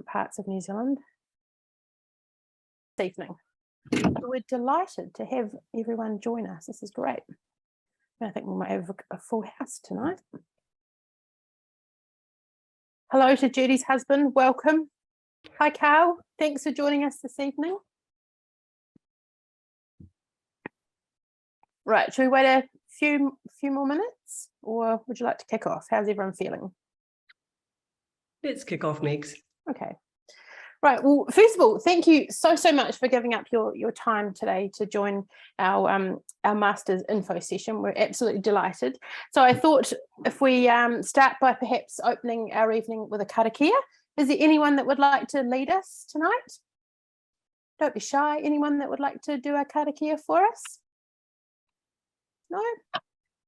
different parts of New Zealand this evening. We're delighted to have everyone join us. This is great. I think we might have a full house tonight. Hello to Judy's husband, welcome. Hi Carl, thanks for joining us this evening. Right, should we wait a few more minutes or would you like to kick off? How's everyone feeling? Let's kick off, Megs. Okay. Right, well, first of all, thank you so much for giving up your time today to join our Masters info session. We're absolutely delighted. So I thought if we start by perhaps opening our evening with a karakia. Is there anyone that would like to lead us tonight? Don't be shy. Anyone that would like to do our karakia for us? No?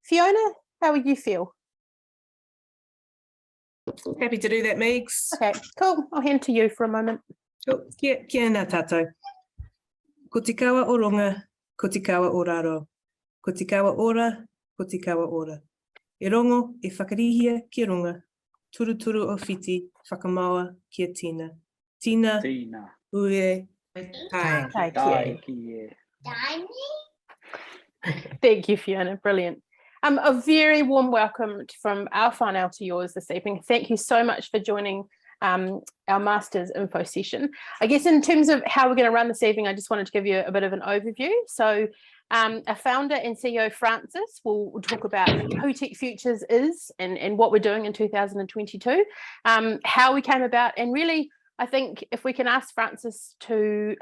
Fiona, how would you feel? Happy to do that, Megs. Okay, cool. I'll hand to you for a moment. Cool. Kia ngā tātou. Ko te kawa o ronga, ko te kawa o raro. Ko te kawa ora, ko te kawa ora. E rongo, e whakarihia ki runga. Turu turu o whiti, whakamaua kia tina. Tina, ue, tai. Thank you, Fiona. Brilliant. A very warm welcome from our whānau to yours this evening. Thank you so much for joining our Masters info session. I guess in terms of how we're going to run this evening, I just wanted to give you a bit of an overview. So our founder and CEO, Francis, will talk about who Tech Futures is and what we're doing in 2022, how we came about, and really, I think if we can ask Francis to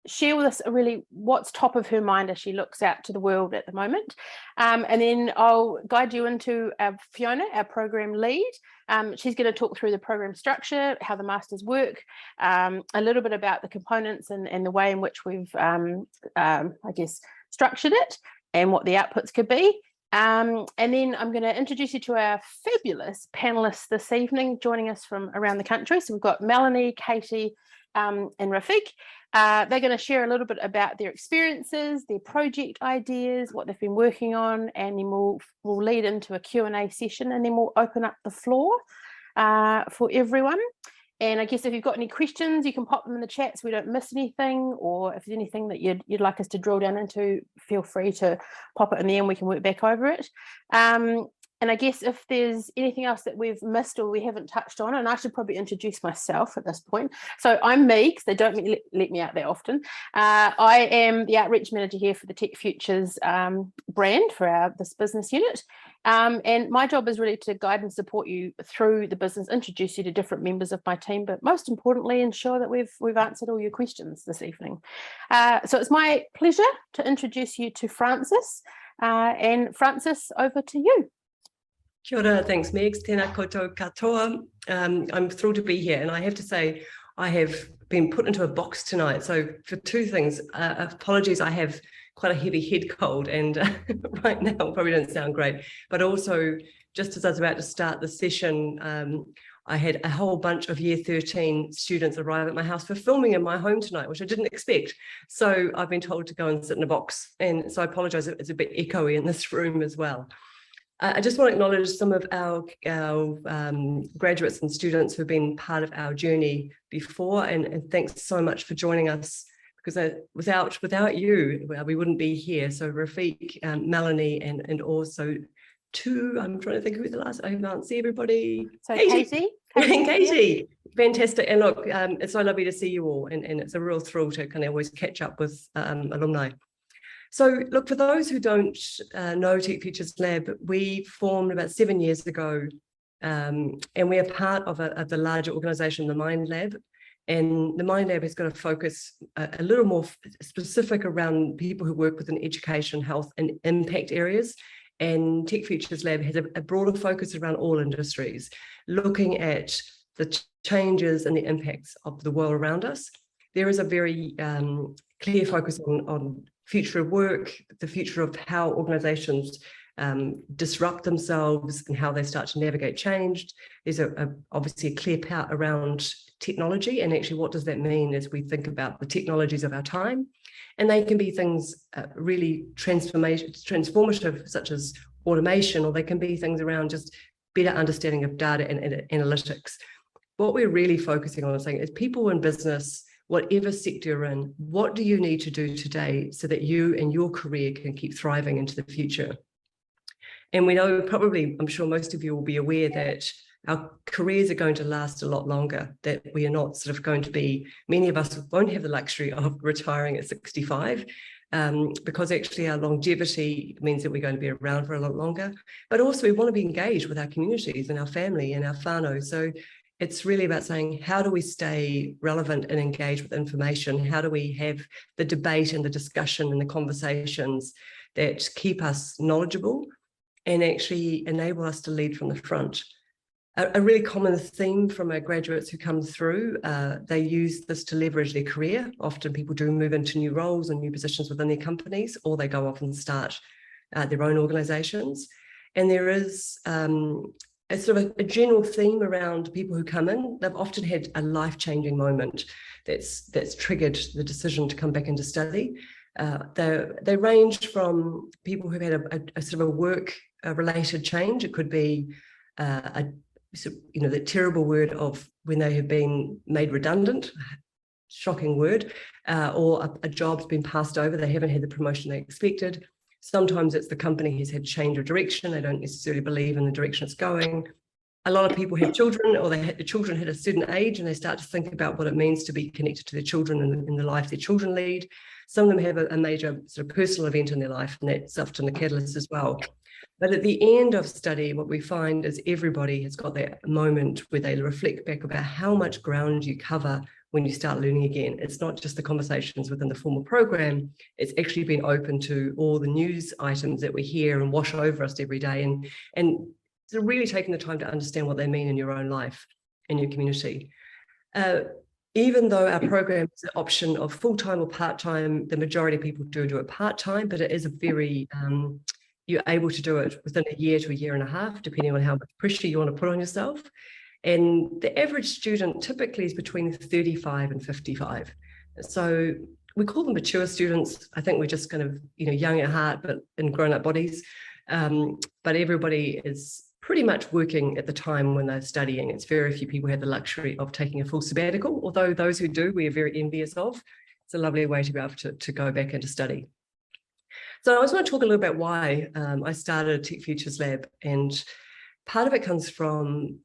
share with us really what's top of her mind as she looks out to the world at the moment. And then I'll guide you into Fiona, our program lead. She's going to talk through the program structure, how the Masters work, a little bit about the components and the way in which we've, I guess, structured it and what the outputs could be. And then I'm going to introduce you to our fabulous panellists this evening, joining us from around the country. So we've got Melanie, Katie, and Rafik. They're going to share a little bit about their experiences, their project ideas, what they've been working on, and then we'll lead into a Q&A session, and then we'll open up the floor for everyone. And I guess if you've got any questions, you can pop them in the chat so we don't miss anything, or if there's anything that you'd like us to drill down into, feel free to pop it in there and we can work back over it. And I guess if there's anything else that we've missed or we haven't touched on, and I should probably introduce myself at this point. So I'm Megs, they don't let me out that often. I am the outreach manager here for the Tech Futures brand for this business unit. And my job is really to guide and support you through the business, introduce you to different members of my team, but most importantly, ensure that we've answered all your questions this evening. So it's my pleasure to introduce you to Francis. And Francis, over to you. Kia ora, thanks Megs, tēnā koutou katoa. I'm thrilled to be here, and I have to say I have been put into a box tonight. So for two things, apologies, I have quite a heavy head cold and right now probably doesn't sound great, but also just as I was about to start the session, I had a whole bunch of year 13 students arrive at my house for filming in my home tonight, which I didn't expect. So I've been told to go and sit in a box, and so I apologize if it's a bit echoey in this room as well. I just want to acknowledge some of our graduates and students who've been part of our journey before, and thanks so much for joining us, because without you, we wouldn't be here. So Rafik, Melanie, and also I'm trying to think who the last, I can't see everybody. So Katie. Katie, fantastic. And look, it's so lovely to see you all, and it's a real thrill to kind of always catch up with alumni. So look, for those who don't know Tech Futures Lab, we formed about 7 years ago, and we are part of the larger organisation, the Mind Lab. And the Mind Lab has got a focus a little more specific around people who work within education, health and impact areas. And Tech Futures Lab has a broader focus around all industries, looking at the changes and the impacts of the world around us. There is a very clear focus on future of work, the future of how organizations disrupt themselves and how they start to navigate change. There's obviously a clear part around technology, and actually what does that mean as we think about the technologies of our time. And they can be things really transformative, such as automation, or they can be things around just better understanding of data and analytics. what we're really focusing on is saying, as people in business, whatever sector you're in, what do you need to do today so that you and your career can keep thriving into the future? And we know probably, I'm sure most of you will be aware that our careers are going to last a lot longer, that we are not sort of going to be, many of us won't have the luxury of retiring at 65, because actually our longevity means that we're going to be around for a lot longer. But also we want to be engaged with our communities and our family and our whānau. So it's really about saying, how do we stay relevant and engaged with information? How do we have the debate and the discussion and the conversations that keep us knowledgeable and actually enable us to lead from the front? A really common theme from our graduates who come through, they use this to leverage their career. Often people do move into new roles and new positions within their companies, or they go off and start their own organizations. And there is a sort of a general theme around people who come in. They've often had a life-changing moment that's triggered the decision to come back into study. They range from people who've had a sort of a work-related change. It could be the terrible word of when they have been made redundant, shocking word, or a job's been passed over, they haven't had the promotion they expected. Sometimes it's the company has had change of direction, they don't necessarily believe in the direction it's going. A lot of people have children, or the children hit a certain age and they start to think about what it means to be connected to their children and in the life their children lead. Some of them have a major sort of personal event in their life, and that's often the catalyst as well. But at the end of study, what we find is everybody has got that moment where they reflect back about how much ground you cover when you start learning again. It's not just the conversations within the formal program, it's actually been open to all the news items that we hear and wash over us every day, and so really taking the time to understand what they mean in your own life and your community. Even though our program is an option of full-time or part-time, the majority of people do it part-time, but it is a very, you're able to do it within a year to a year and a half, depending on how much pressure you want to put on yourself. And the average student typically is between 35 and 55. So we call them mature students. I think we're just kind of, young at heart, but in grown-up bodies. But everybody is pretty much working at the time when they're studying. It's very few people have the luxury of taking a full sabbatical, although those who do, we are very envious of. It's a lovely way to be able to go back into study. So I just want to talk a little about why I started a Tech Futures Lab, and part of it comes from,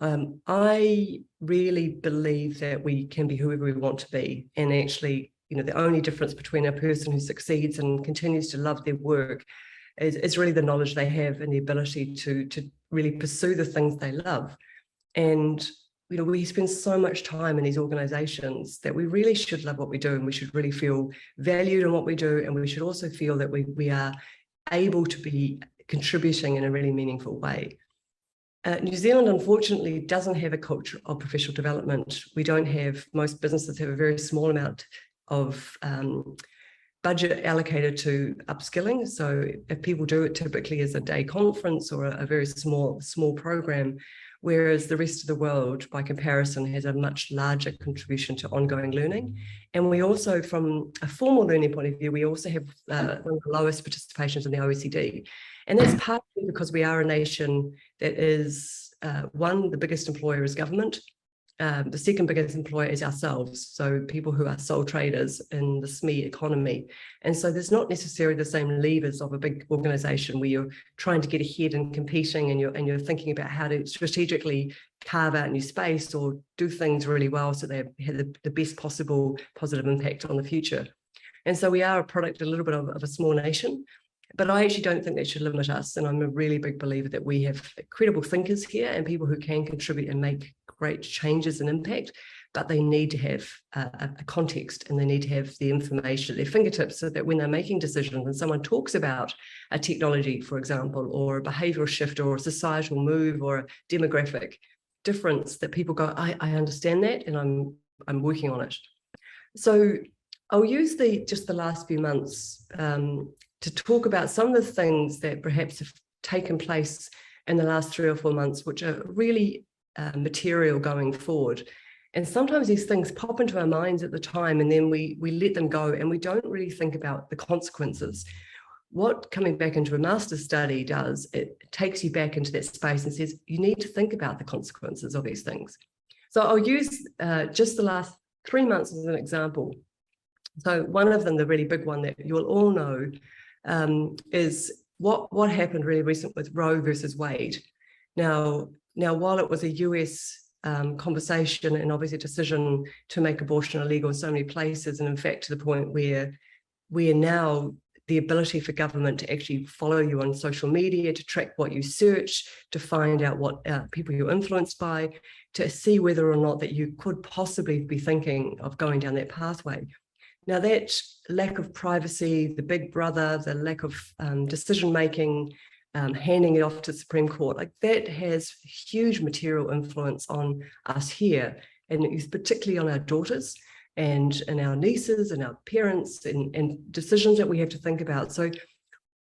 I really believe that we can be whoever we want to be, and actually, the only difference between a person who succeeds and continues to love their work is really the knowledge they have and the ability to really pursue the things they love. And we spend so much time in these organizations that we really should love what we do, and we should really feel valued in what we do, and we should also feel that we are able to be contributing in a really meaningful way. New Zealand, unfortunately, doesn't have a culture of professional development. We don't have, most businesses have a very small amount of budget allocated to upskilling. So if people do it, typically as a day conference or a very small program, whereas the rest of the world, by comparison, has a much larger contribution to ongoing learning. And we also, from a formal learning point of view, we also have one of the lowest participations in the OECD. And that's partly because we are a nation that is, one, the biggest employer is government. The second biggest employer is ourselves, so people who are sole traders in the SME economy. And so there's not necessarily the same levers of a big organization where you're trying to get ahead and competing, and you're thinking about how to strategically carve out new space or do things really well so they have the best possible positive impact on the future. And so we are a product a little bit of a small nation, but I actually don't think that should limit us. And I'm a really big believer that we have credible thinkers here and people who can contribute and make great changes and impact, but they need to have a context, and they need to have the information at their fingertips so that when they're making decisions and someone talks about a technology, for example, or a behavioral shift or a societal move or a demographic difference, that people go, I understand that, and I'm working on it. So I'll use just the last few months to talk about some of the things that perhaps have taken place in the last 3 or 4 months, which are really material going forward. And sometimes these things pop into our minds at the time, and then we let them go, and we don't really think about the consequences. What coming back into a master's study does, it takes you back into that space and says, you need to think about the consequences of these things. So I'll use just the last 3 months as an example. So one of them, the really big one that you'll all know, is what happened really recently with Roe versus Wade. Now, while it was a US conversation and obviously a decision to make abortion illegal in so many places, and in fact to the point where now the ability for government to actually follow you on social media, to track what you search, to find out what people you're influenced by, to see whether or not that you could possibly be thinking of going down that pathway. Now, that lack of privacy, the big brother, the lack of decision-making, handing it off to the Supreme Court, like that has huge material influence on us here, and it's particularly on our daughters and our nieces and our parents and decisions that we have to think about. So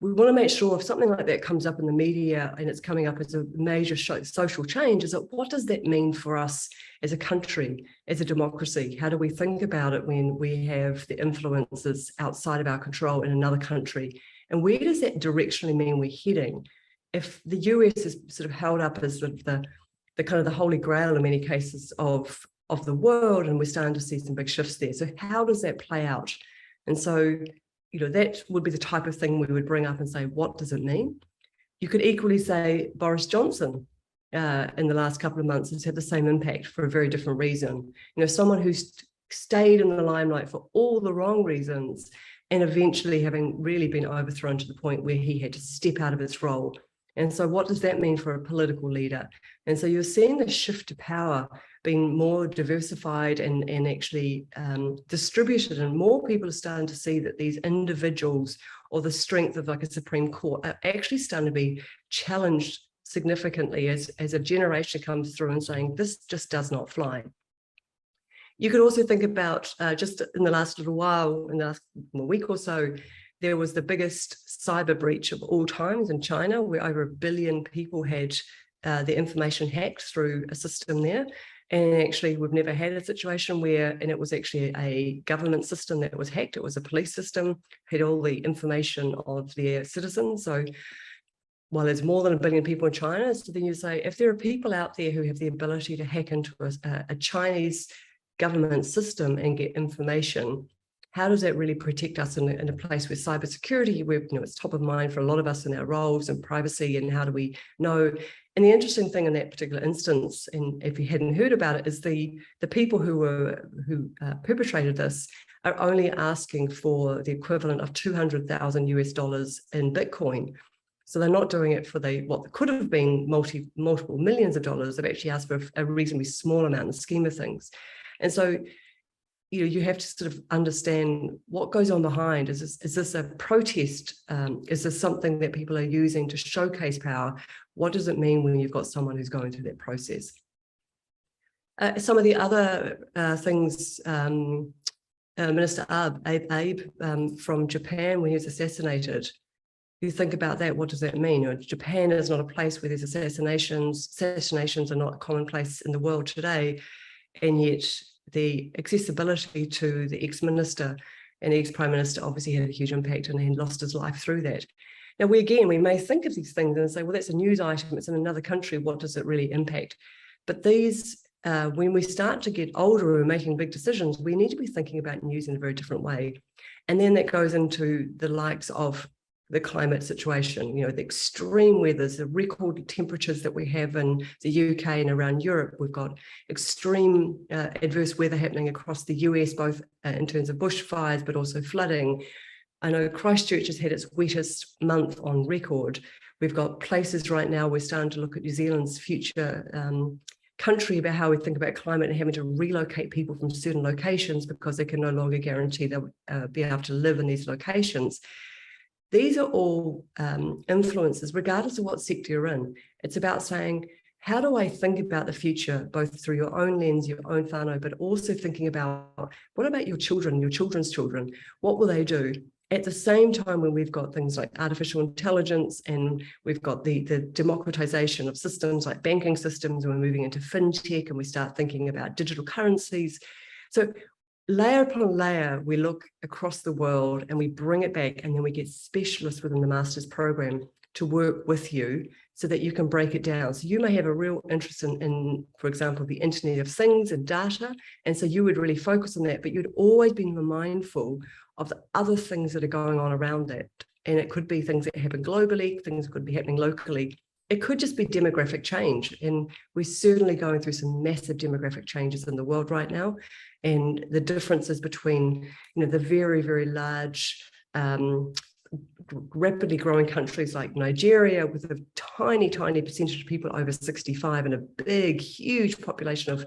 we want to make sure if something like that comes up in the media and it's coming up as a major social change, is that what does that mean for us as a country, as a democracy? How do we think about it when we have the influences outside of our control in another country? And where does that directionally mean we're heading? If the US is sort of held up as the kind of the holy grail in many cases of the world, and we're starting to see some big shifts there. So how does that play out? And so, that would be the type of thing we would bring up and say, what does it mean? You could equally say Boris Johnson in the last couple of months has had the same impact for a very different reason. Someone who's stayed in the limelight for all the wrong reasons and eventually having really been overthrown to the point where he had to step out of his role. And so what does that mean for a political leader? And so you're seeing the shift to power being more diversified and actually distributed, and more people are starting to see that these individuals or the strength of like a Supreme Court are actually starting to be challenged significantly as a generation comes through and saying, this just does not fly. You could also think about just in the last little while, in the last week or so, there was the biggest cyber breach of all times in China, where over 1 billion people had their information hacked through a system there. And actually, we've never had a situation where, and it was actually a government system that was hacked. It was a police system, had all the information of their citizens. So while there's more than 1 billion people in China, so then you say, if there are people out there who have the ability to hack into a Chinese government system and get information, how does that really protect us in a place where cybersecurity, where it's top of mind for a lot of us in our roles, and privacy, and how do we know? And the interesting thing in that particular instance, and if you hadn't heard about it, is the people who perpetrated this are only asking for the equivalent of $200,000 US in Bitcoin. So they're not doing it for what could have been multiple millions of dollars. They've actually asked for a reasonably small amount in the scheme of things. And so you have to sort of understand what goes on behind. Is this a protest? Is this something that people are using to showcase power? What does it mean when you've got someone who's going through that process? Some of the other things, Minister Abe from Japan, when he was assassinated, you think about that, what does that mean? Japan is not a place where there's assassinations. Assassinations are not commonplace in the world today, and yet the accessibility to the ex-minister and ex-prime minister obviously had a huge impact, and he lost his life through that. Now, we may think of these things and say, well, that's a news item, it's in another country, what does it really impact? But these, when we start to get older and we're making big decisions, we need to be thinking about news in a very different way. And then that goes into the likes of the climate situation, the extreme weathers, the record temperatures that we have in the UK and around Europe. We've got extreme adverse weather happening across the US, both in terms of bushfires, but also flooding. I know Christchurch has had its wettest month on record. We've got places right now, we're starting to look at New Zealand's future country about how we think about climate and having to relocate people from certain locations because they can no longer guarantee they'll be able to live in these locations. These are all influences, regardless of what sector you're in. It's about saying, how do I think about the future, both through your own lens, your own whānau, but also thinking about, what about your children, your children's children? What will they do? At the same time, when we've got things like artificial intelligence, and we've got the democratization of systems like banking systems, and we're moving into fintech, and we start thinking about digital currencies. So layer upon layer, we look across the world and we bring it back, and then we get specialists within the master's program to work with you so that you can break it down. So you may have a real interest in, for example, the Internet of Things and data. And so you would really focus on that, but you'd always be mindful of the other things that are going on around that. And it could be things that happen globally, things that could be happening locally. It could just be demographic change. And we're certainly going through some massive demographic changes in the world right now. And the differences between, the very, very large, rapidly growing countries like Nigeria with a tiny, tiny percentage of people over 65 and a big, huge population of,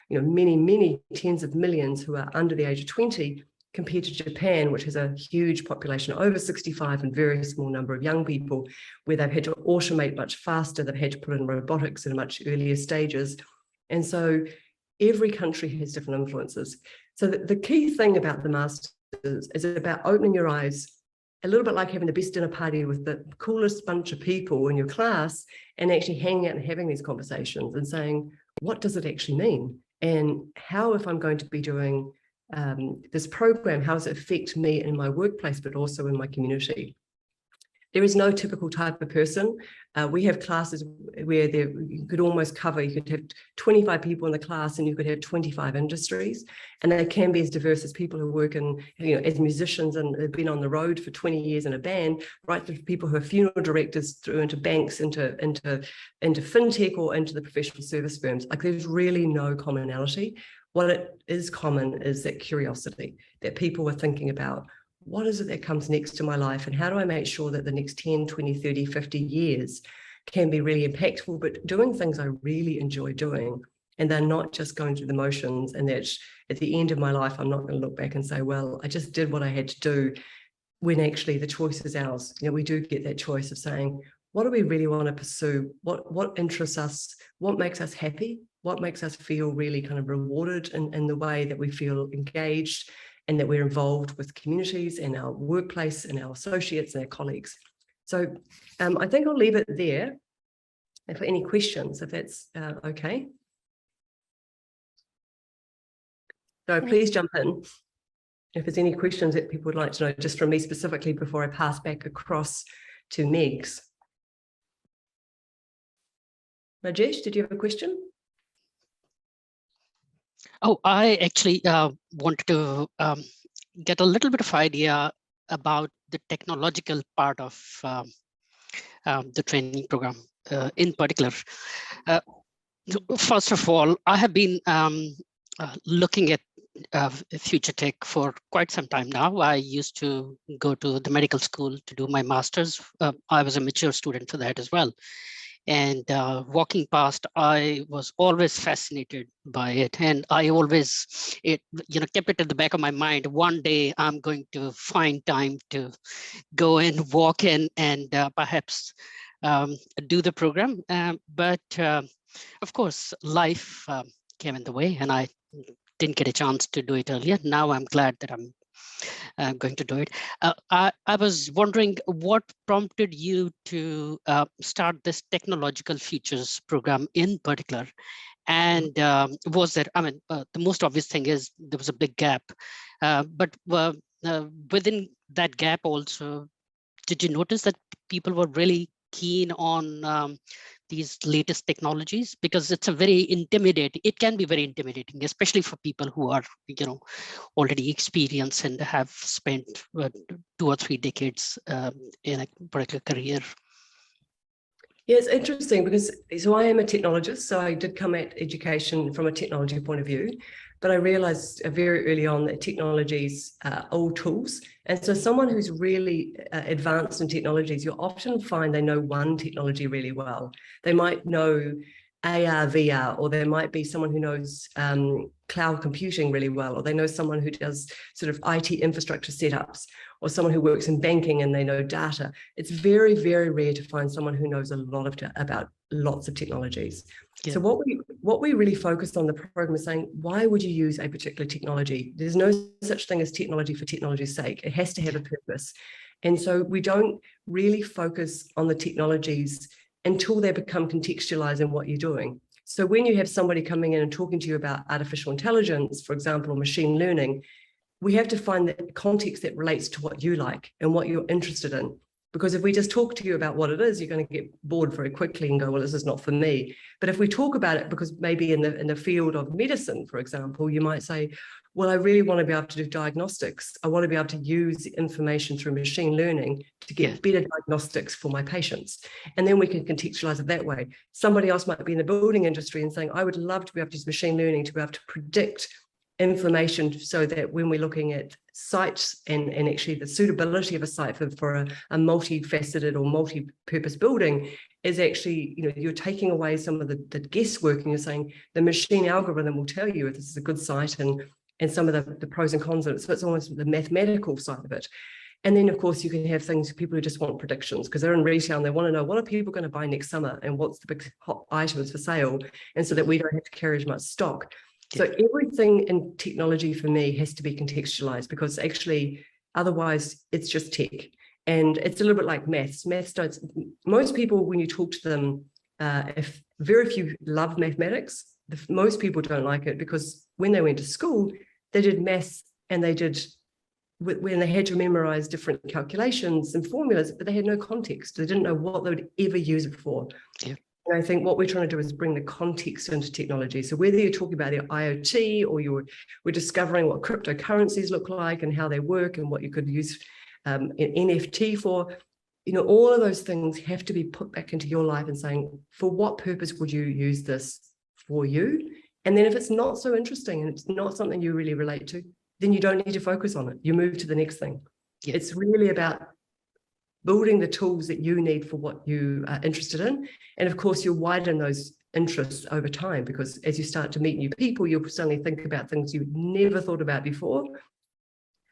many, many tens of millions who are under the age of 20, compared to Japan, which has a huge population over 65 and very small number of young people, where they've had to automate much faster, they've had to put in robotics in much earlier stages. And so every country has different influences. So the key thing about the Masters is about opening your eyes, a little bit like having the best dinner party with the coolest bunch of people in your class, and actually hanging out and having these conversations and saying, what does it actually mean? And how, if I'm going to be doing this program, how does it affect me in my workplace, but also in my community? There is no typical type of person. We have classes where you could almost cover, you could have 25 people in the class and you could have 25 industries, and they can be as diverse as people who work in, as musicians and have been on the road for 20 years in a band, right to people who are funeral directors, through into banks, into fintech, or into the professional service firms. Like, there's really no commonality. What it is common is that curiosity, that people are thinking about, what is it that comes next to my life, and how do I make sure that the next 10, 20, 30, 50 years can be really impactful, but doing things I really enjoy doing, and they're not just going through the motions, and that at the end of my life, I'm not going to look back and say, well, I just did what I had to do, when actually the choice is ours. We do get that choice of saying, what do we really want to pursue? What interests us? What makes us happy? What makes us feel really kind of rewarded in the way that we feel engaged, and that we're involved with communities and our workplace and our associates and our colleagues. So I think I'll leave it there. And for any questions, if that's okay. So please jump in if there's any questions that people would like to know, just from me specifically, before I pass back across to Megs. Rajesh, did you have a question? Oh, I actually wanted to get a little bit of idea about the technological part of the training program in particular. First of all, I have been looking at future tech for quite some time now. I used to go to the medical school to do my master's. I was a mature student for that as well. And walking past, I was always fascinated by it, and I always, kept it at the back of my mind. One day, I'm going to find time to go and walk in and perhaps do the program. But of course, life came in the way, and I didn't get a chance to do it earlier. Now I'm glad that I'm going to do it. I was wondering what prompted you to start this technological futures program in particular, and was there, the most obvious thing is there was a big gap, but within that gap also, did you notice that people were really keen on these latest technologies? Because it's a very intimidating, it can be very intimidating, especially for people who are, already experienced and have spent 2 or 3 decades in a particular career. Yeah, it's interesting because, so I am a technologist, so I did come at education from a technology point of view, but I realized very early on that technologies are old tools. And so someone who's really advanced in technologies, you'll often find they know one technology really well. They might know AR, VR, or there might be someone who knows cloud computing really well, or they know someone who does sort of IT infrastructure setups, or someone who works in banking and they know data. It's very, very rare to find someone who knows a lot about lots of technologies. Yeah. So what we really focused on the program is saying, why would you use a particular technology? There's no such thing as technology for technology's sake. It has to have a purpose. And so we don't really focus on the technologies until they become contextualized in what you're doing. So when you have somebody coming in and talking to you about artificial intelligence, for example, or machine learning, we have to find the context that relates to what you like and what you're interested in. Because if we just talk to you about what it is, you're going to get bored very quickly and go, well, this is not for me. But if we talk about it, because maybe in the field of medicine, for example, you might say, well, I really want to be able to do diagnostics. I want to be able to use information through machine learning to get better diagnostics for my patients. And then we can contextualize it that way. Somebody else might be in the building industry and saying, I would love to be able to use machine learning to be able to predict information so that when we're looking at sites and actually the suitability of a site for a multifaceted or multi-purpose building is actually, you're taking away some of the guesswork, and you're saying the machine algorithm will tell you if this is a good site and some of the pros and cons of it. So it's almost the mathematical side of it. And then, of course, you can have things, people who just want predictions because they're in retail and they want to know what are people going to buy next summer and what's the big hot items for sale, and so that we don't have to carry as much stock. So everything in technology for me has to be contextualized, because actually otherwise it's just tech. And it's a little bit like maths. Most people, when you talk to them, if very few love mathematics, most people don't like it, because when they went to school, they did maths and when they had to memorize different calculations and formulas, but they had no context. They didn't know what they would ever use it for. Yeah. And I think what we're trying to do is bring the context into technology. So whether you're talking about the IoT or we're discovering what cryptocurrencies look like and how they work and what you could use an NFT for, all of those things have to be put back into your life and saying, for what purpose would you use this for you? And then if it's not so interesting and it's not something you really relate to, then you don't need to focus on it. You move to the next thing. Yeah. It's really about building the tools that you need for what you are interested in. And of course, you'll widen those interests over time, because as you start to meet new people, you'll suddenly think about things you never thought about before.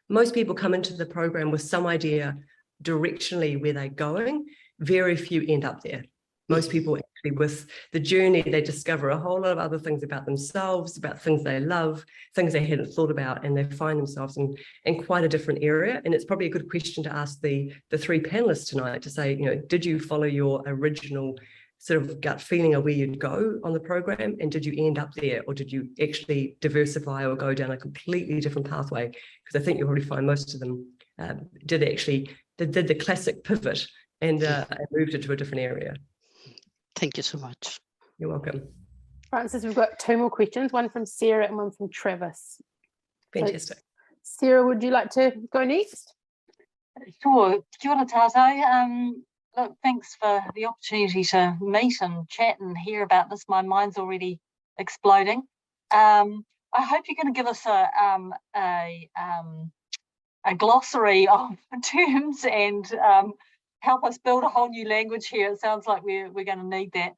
Most people come into the program with some idea directionally where they're going. Very few end up there. Most people actually, with the journey, they discover a whole lot of other things about themselves, about things they love, things they hadn't thought about, and they find themselves in quite a different area. And it's probably a good question to ask the three panelists tonight to say, did you follow your original sort of gut feeling of where you'd go on the program, and did you end up there, or did you actually diversify or go down a completely different pathway? Because I think you'll probably find most of them did the classic pivot and moved into a different area. Thank you so much. You're welcome. Frances, we've got two more questions, one from Sarah and one from Travis. Fantastic. So, Sarah, would you like to go next? Sure. Kia ora tātou. Look, thanks for the opportunity to meet and chat and hear about this. My mind's already exploding. I hope you're going to give us a glossary of terms and help us build a whole new language here. It sounds like we're going to need that.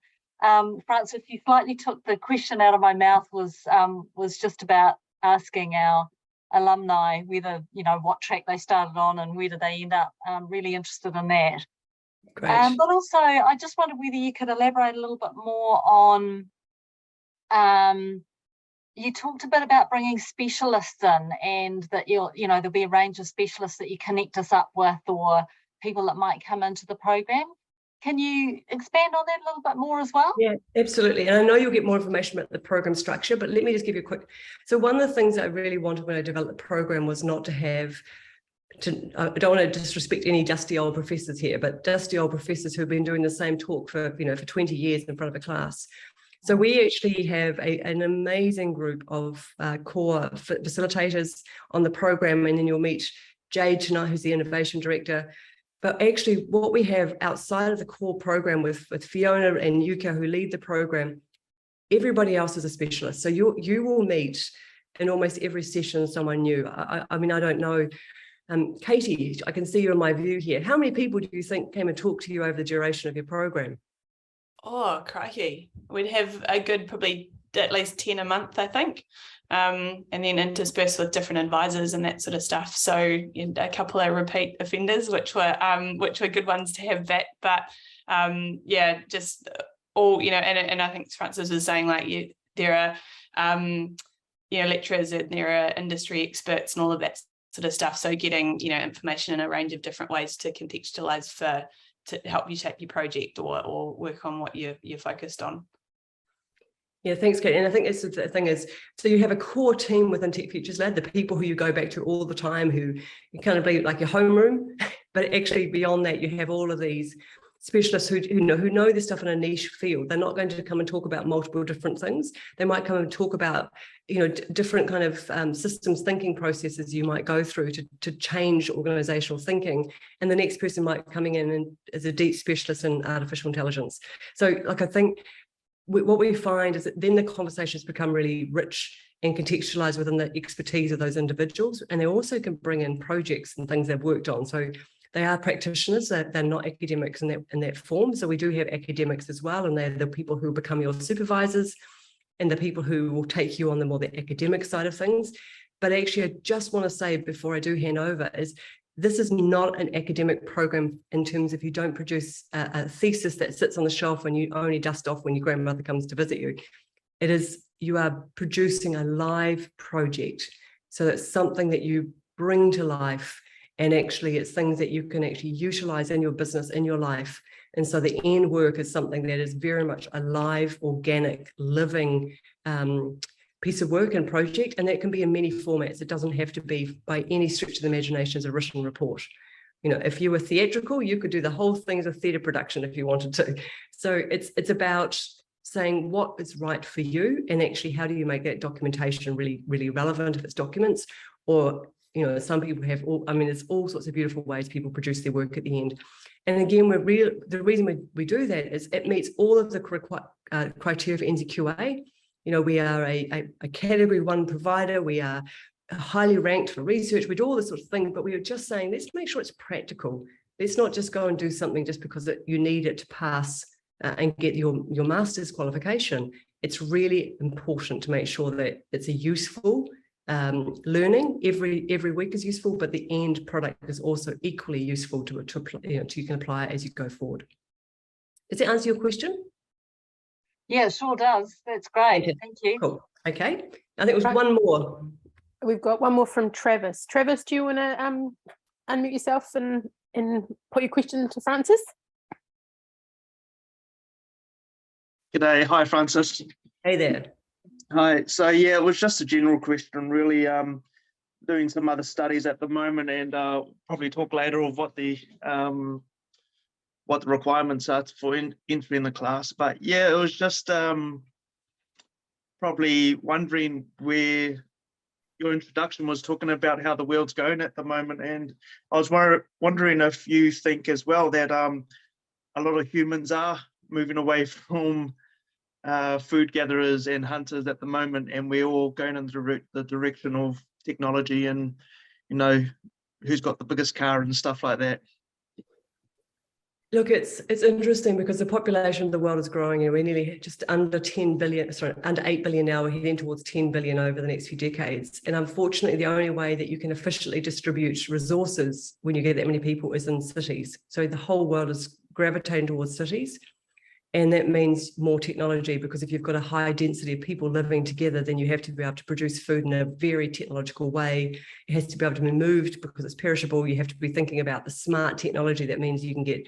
Frances, you slightly took the question out of my mouth, was just about asking our alumni whether, what track they started on and where did they end up. I'm really interested in that. Great. But also, I just wondered whether you could elaborate a little bit more on, you talked a bit about bringing specialists in, and that there'll be a range of specialists that you connect us up with, or people that might come into the program. Can you expand on that a little bit more as well? Yeah, absolutely. And I know you'll get more information about the program structure, but let me just give you a quick. So one of the things I really wanted when I developed the program was not to have I don't want to disrespect any dusty old professors here, but dusty old professors who have been doing the same talk for 20 years in front of a class. So we actually have an amazing group of core facilitators on the program, and then you'll meet Jade tonight, who's the innovation director. But actually what we have outside of the core program with Fiona and Yuka, who lead the program, everybody else is a specialist. So you will meet in almost every session someone new. I mean, I don't know. Katie, I can see you in my view here. How many people do you think came and talked to you over the duration of your program? Oh, crikey. We'd have a good probably at least 10 a month, I think. And then interspersed with different advisors and that sort of stuff. So a couple of repeat offenders, which were good ones to have that. But yeah, just all, and I think Frances was saying, like, there are lecturers and there are industry experts and all of that sort of stuff. So getting information in a range of different ways to contextualize to help you shape your project or work on what you're focused on. Yeah, thanks, Kate. And I think it's the thing is, so you have a core team within Tech Futures Lab, the people who you go back to all the time, who you kind of be like your homeroom, but actually beyond that, you have all of these specialists who know this stuff in a niche field. They're not going to come and talk about multiple different things. They might come and talk about, different kind of systems thinking processes you might go through to change organizational thinking. And the next person might coming in and is a deep specialist in artificial intelligence. So like, I think what we find is that then the conversations become really rich and contextualized within the expertise of those individuals. And they also can bring in projects and things they've worked on. So they are practitioners, they're not academics in that form. So we do have academics as well, and they're the people who become your supervisors and the people who will take you on the more the academic side of things. But actually, I just want to say before I do hand over is this is not an academic program in terms of you don't produce a thesis that sits on the shelf and you only dust off when your grandmother comes to visit you. It is, you are producing a live project. So it's something that you bring to life, and actually it's things that you can actually utilize in your business, in your life. And so the end work is something that is very much a live, organic, living piece of work and project, and that can be in many formats. It doesn't have to be by any stretch of the imagination as a written report. If you were theatrical, you could do the whole thing as a theatre production if you wanted to. So it's about saying what is right for you, and actually how do you make that documentation really, really relevant if it's documents, or some people have there's all sorts of beautiful ways people produce their work at the end. And again, the reason we do that is it meets all of the criteria for NZQA. We are a category 1 provider. We are highly ranked for research. We do all this sort of thing, but we are just saying, let's make sure it's practical. Let's not just go and do something just because you need it to pass and get your master's qualification. It's really important to make sure that it's a useful learning. Every week is useful, but the end product is also equally useful to you can apply it as you go forward. Does that answer your question? Yeah, sure does. That's great. Okay. Thank you. Cool. Okay. I think it was one more. We've got one more from Travis. Travis, do you want to unmute yourself and put your question to Francis? G'day. Hi, Francis. Hey there. Hi. So yeah, it was just a general question, really. Doing some other studies at the moment, and probably talk later of what the requirements are for entering the class. But yeah, it was just probably wondering where your introduction was talking about how the world's going at the moment, and I was wondering if you think as well that a lot of humans are moving away from food gatherers and hunters at the moment, and we're all going in the direction of technology and who's got the biggest car and stuff like that. Look, it's interesting because the population of the world is growing, and we're nearly just under 10 billion, under 8 billion now. We're heading towards 10 billion over the next few decades. And unfortunately, the only way that you can efficiently distribute resources when you get that many people is in cities. So the whole world is gravitating towards cities. And that means more technology, because if you've got a high density of people living together, then you have to be able to produce food in a very technological way. It has to be able to be moved because it's perishable. You have to be thinking about the smart technology. That means you can get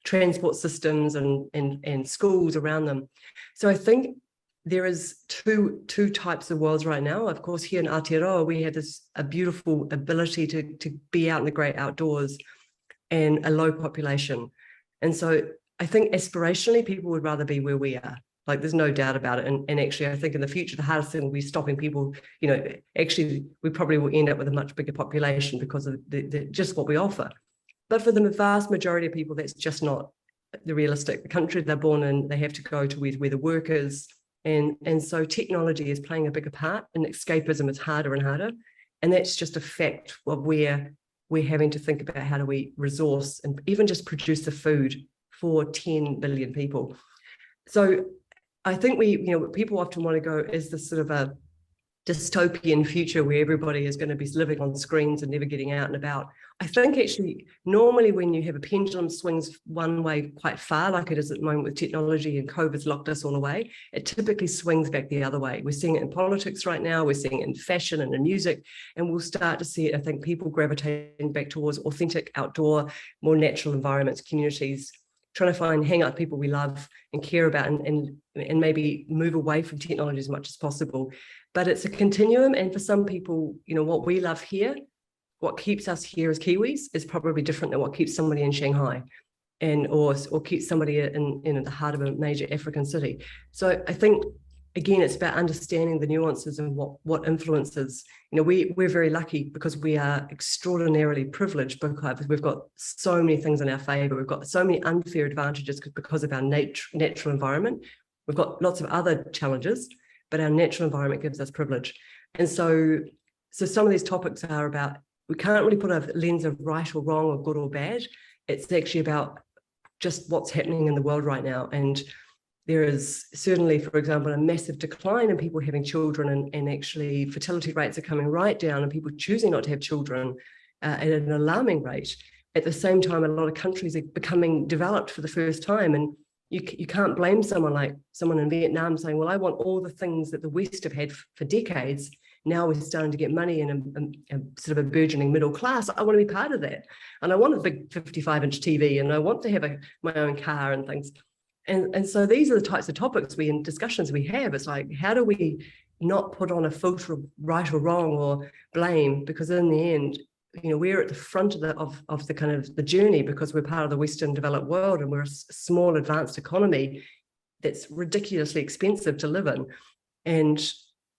transport systems and schools around them. So I think there is two types of worlds right now. Of course, here in Aotearoa, we have a beautiful ability to be out in the great outdoors and a low population. And so I think aspirationally, people would rather be where we are. Like, there's no doubt about it. And actually, I think in the future, the hardest thing will be stopping people. Actually, we probably will end up with a much bigger population because of just what we offer. But for the vast majority of people, that's just not the realistic. The country they're born in, they have to go to where the work is. And so technology is playing a bigger part, and escapism is harder and harder. And that's just a fact of where we're having to think about how do we resource and even just produce the food for 10 billion people. So I think people often want to go, is this sort of a dystopian future where everybody is going to be living on screens and never getting out and about? I think actually, normally when you have a pendulum swings one way quite far, like it is at the moment with technology and COVID's locked us all away, it typically swings back the other way. We're seeing it in politics right now, we're seeing it in fashion and in music, and we'll start to see it, I think, people gravitating back towards authentic, outdoor, more natural environments, communities, trying to hang out people we love and care about, and maybe move away from technology as much as possible. But it's a continuum, and for some people, you know, what we love here, what keeps us here as Kiwis is probably different than what keeps somebody in Shanghai, and or keeps somebody in the heart of a major African city. So I think, again, it's about understanding the nuances and what influences. You know, we're very lucky because we are extraordinarily privileged because we've got so many things in our favor. We've got so many unfair advantages because of our natural environment. We've got lots of other challenges, but our natural environment gives us privilege. And so some of these topics are about, we can't really put a lens of right or wrong or good or bad. It's actually about just what's happening in the world right now. And there is certainly, for example, a massive decline in people having children, and actually fertility rates are coming right down, and people choosing not to have children at an alarming rate. At the same time, a lot of countries are becoming developed for the first time, and you can't blame someone in Vietnam saying, well, I want all the things that the West have had for decades. Now we're starting to get money and a sort of a burgeoning middle class. I want to be part of that. And I want a big 55-inch TV, and I want to have my own car and things. And so these are the types of topics in discussions we have. It's like, how do we not put on a filter of right or wrong or blame? Because in the end, you know, we're at the front of the kind of the journey because we're part of the Western developed world, and we're a small advanced economy that's ridiculously expensive to live in. And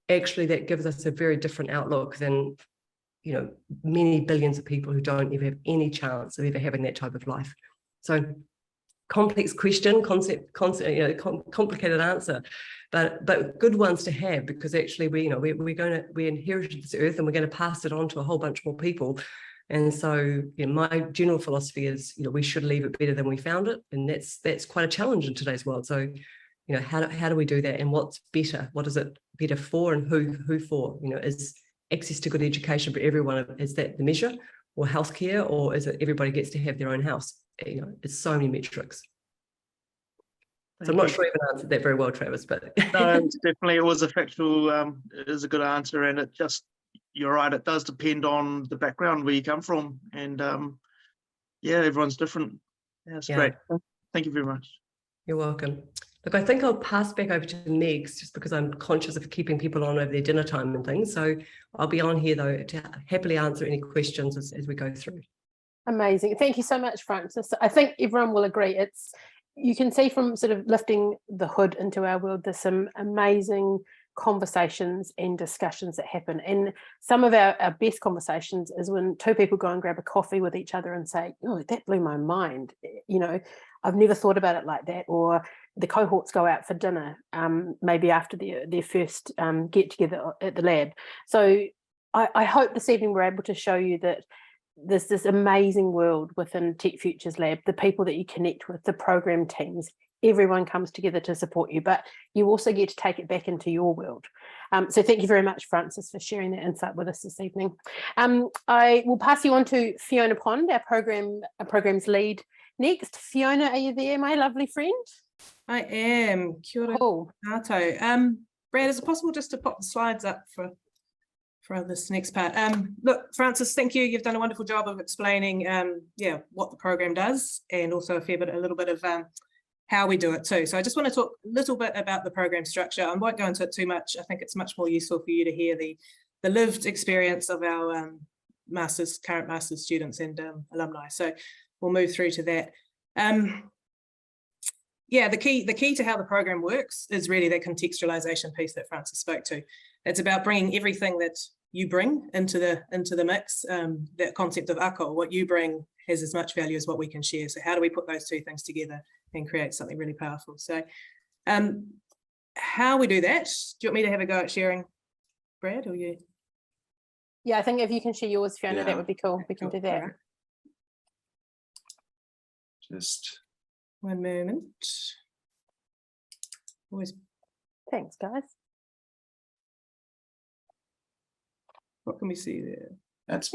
actually that gives us a very different outlook than, you know, many billions of people who don't even have any chance of ever having that type of life. So complex question, complicated answer, but good ones to have, because actually we inherited this earth and we're going to pass it on to a whole bunch more people. And so, you know, my general philosophy is, you know, we should leave it better than we found it, and that's quite a challenge in today's world. So, you know, how do we do that, and what's better? What is it better for, and who for? You know, is access to good education for everyone, is that the measure, or healthcare, or is it everybody gets to have their own house? You know, it's so many metrics. So I'm not sure I even answered that very well, Travis, but no, it's definitely, it was a factual, it is a good answer, and it just, you're right, it does depend on the background where you come from, and yeah, everyone's different. Yeah, that's great. Thank you very much. You're welcome. Look, I think I'll pass back over to Megs, just because I'm conscious of keeping people on over their dinner time and things. So I'll be on here though to happily answer any questions as we go through. Amazing. Thank you so much, Frances. I think everyone will agree. You can see from sort of lifting the hood into our world, there's some amazing conversations and discussions that happen. And some of our best conversations is when two people go and grab a coffee with each other and say, oh, that blew my mind. You know, I've never thought about it like that. Or the cohorts go out for dinner, maybe after their first get together at the lab. So I hope this evening we're able to show you that there's this amazing world within Tech Futures Lab, the people that you connect with, the program teams, everyone comes together to support you, but you also get to take it back into your world. So thank you very much, Frances, for sharing that insight with us this evening. I will pass you on to Fiona Pond, our program's lead next. Fiona, are you there, my lovely friend? I am. Kia ora Cool. koutou. Brad, is it possible just to pop the slides up for this next part? Look, Frances, thank you. You've done a wonderful job of explaining what the program does, and also a little bit of how we do it too. So I just want to talk a little bit about the program structure. I won't go into it too much. I think it's much more useful for you to hear the lived experience of our current master's students and alumni. So we'll move through to that. The key to how the program works is really that contextualization piece that Frances spoke to. It's about bringing everything that you bring into the mix. That concept of ako, what you bring has as much value as what we can share. So how do we put those two things together and create something really powerful? So how we do that, do you want me to have a go at sharing, Brad, or you? Yeah, I think if you can share yours, Fiona, that would be cool. We can do that. Just one moment. Thanks, guys. What can we see there? that's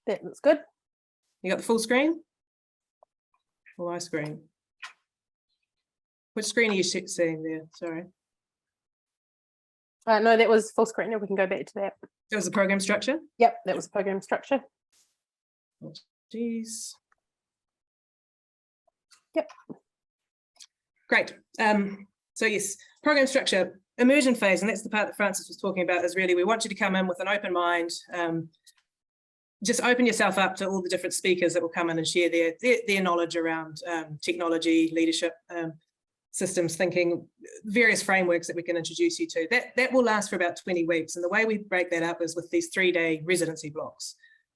That looks good. You got the full screen? Or my screen? Which screen are you seeing there? Sorry. No, that was full screen. We can go back to that. That was the program structure? Yep, that was program structure. Geez. Yep. Great. So yes, program structure, immersion phase, and that's the part that Francis was talking about, is really we want you to come in with an open mind. Just open yourself up to all the different speakers that will come in and share their knowledge around technology, leadership, systems thinking, various frameworks that we can introduce you to. That will last for about 20 weeks. And the way we break that up is with these 3-day residency blocks.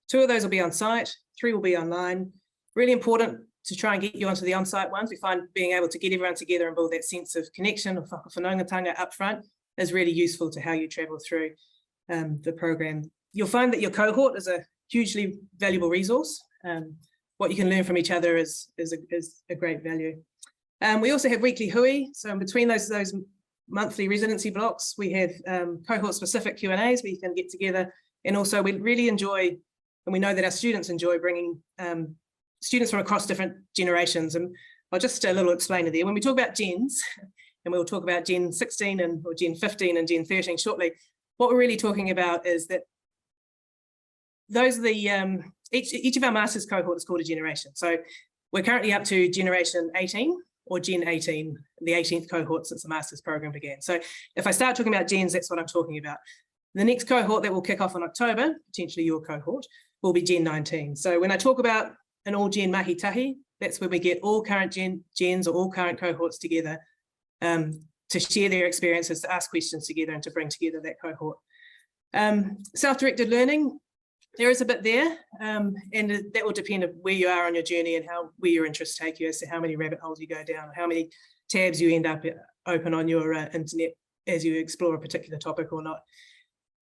2 of those will be on site, 3 will be online. Really important to try and get you onto the on-site ones. We find being able to get everyone together and build that sense of connection or whakawhanaungatanga up front is really useful to how you travel through the program. You'll find that your cohort is a hugely valuable resource. What you can learn from each other is a great value. We also have weekly hui. So in between those monthly residency blocks, we have cohort-specific Q&As where you can get together. And also we really enjoy, and we know that our students enjoy bringing students from across different generations. And I'll just a little explainer there. When we talk about gens, and we'll talk about Gen 16 or Gen 15 and Gen 13 shortly, what we're really talking about is that those are the, each of our master's cohort is called a generation. So we're currently up to generation 18 or Gen 18, the 18th cohort since the master's program began. So if I start talking about gens, that's what I'm talking about. The next cohort that will kick off in October, potentially your cohort, will be Gen 19. So when I talk about an all gen mahi tahi, that's when we get all current gens or all current cohorts together to share their experiences, to ask questions together and to bring together that cohort. Self-directed learning, there is a bit there, and that will depend on where you are on your journey and where your interests take you as to how many rabbit holes you go down, or how many tabs you end up open on your internet as you explore a particular topic or not.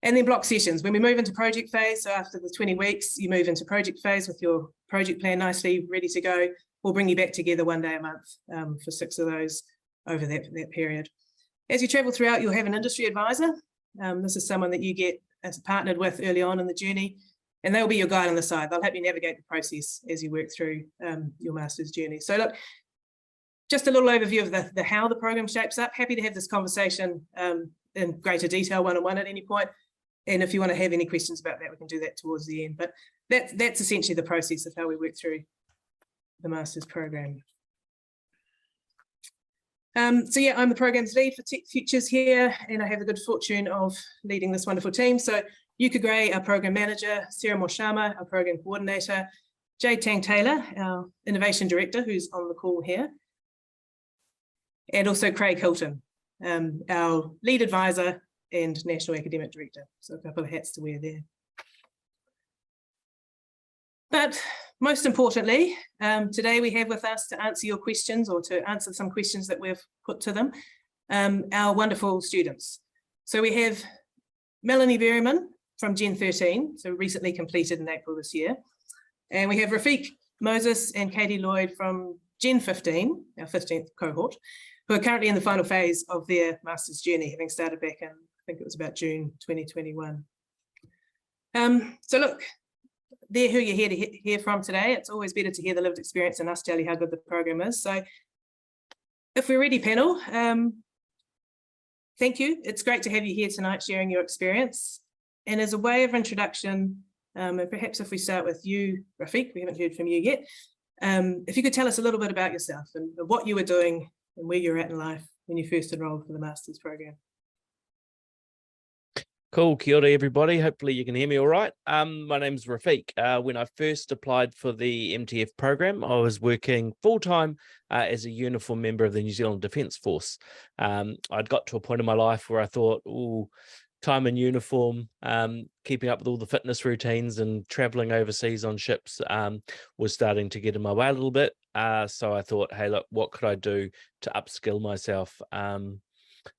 And then block sessions. When we move into project phase, so after the 20 weeks, you move into project phase with your project plan nicely ready to go. We'll bring you back together 1 day a month for 6 of those over that period. As you travel throughout, you'll have an industry advisor. This is someone that you get as partnered with early on in the journey, and they'll be your guide on the side. They'll help you navigate the process as you work through your master's journey. So look, just a little overview of the how the program shapes up. Happy to have this conversation in greater detail one-on-one at any point. And if you want to have any questions about that, we can do that towards the end. But that's essentially the process of how we work through the master's program. So yeah, I'm the program's lead for Tech Futures here, and I have the good fortune of leading this wonderful team. So Yuka Gray, our program manager, Sarah Morshama, our program coordinator, Jade Tang Taylor, our innovation director, who's on the call here, and also Craig Hilton, our lead advisor and National Academic Director. So a couple of hats to wear there. But most importantly, today we have with us to answer your questions, or to answer some questions that we've put to them, our wonderful students. So we have Melanie Berryman from Gen 13, so recently completed in April this year. And we have Rafiq Moses and Katie Lloyd from Gen 15, our 15th cohort, who are currently in the final phase of their master's journey, having started back in, I think it was about June 2021. So look, they're who you're here to hear from today. It's always better to hear the lived experience and us tell you how good the program is. So if we're ready, panel, thank you. It's great to have you here tonight sharing your experience. And as a way of introduction, and perhaps if we start with you, Rafiq, we haven't heard from you yet. If you could tell us a little bit about yourself and what you were doing and where you're at in life when you first enrolled for the master's program. Cool, kia ora everybody. Hopefully you can hear me all right. My name's Rafiq. When I first applied for the MTF program, I was working full-time as a uniform member of the New Zealand Defence Force. I'd got to a point in my life where I thought, ooh, time in uniform, keeping up with all the fitness routines and traveling overseas on ships was starting to get in my way a little bit. So I thought, hey, look, what could I do to upskill myself?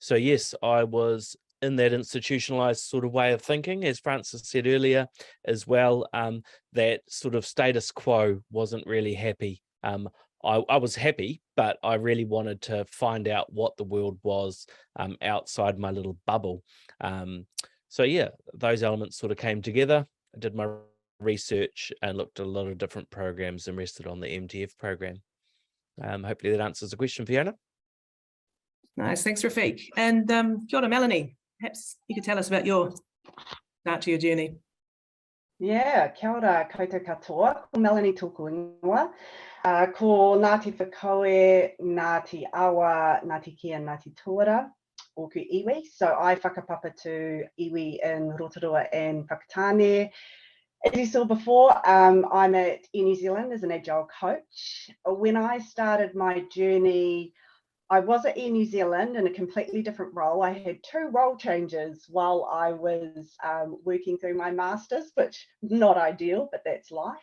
So yes, I was in that institutionalized sort of way of thinking, as Francis said earlier as well, that sort of status quo wasn't really happy. I was happy, but I really wanted to find out what the world was outside my little bubble. So yeah, those elements sort of came together. I did my research and looked at a lot of different programs and rested on the MTF program. Hopefully that answers the question, Fiona. Nice, thanks, Rafiq. And kia ora, Melanie. Perhaps you could tell us about your start to your journey. Yeah, kia ora, koutou katoa, ko Melanie tōku ingoa. Ko Ngāti Whakaue, Ngāti Awa, Ngāti Kia, Ngāti Tōra, Oku iwi. So I whakapapa to iwi in Rotorua and Whakatane. As you saw before, I'm at Air New Zealand as an Agile coach. When I started my journey, I was at Air New Zealand in a completely different role. I had 2 role changes while I was working through my master's, which not ideal, but that's life.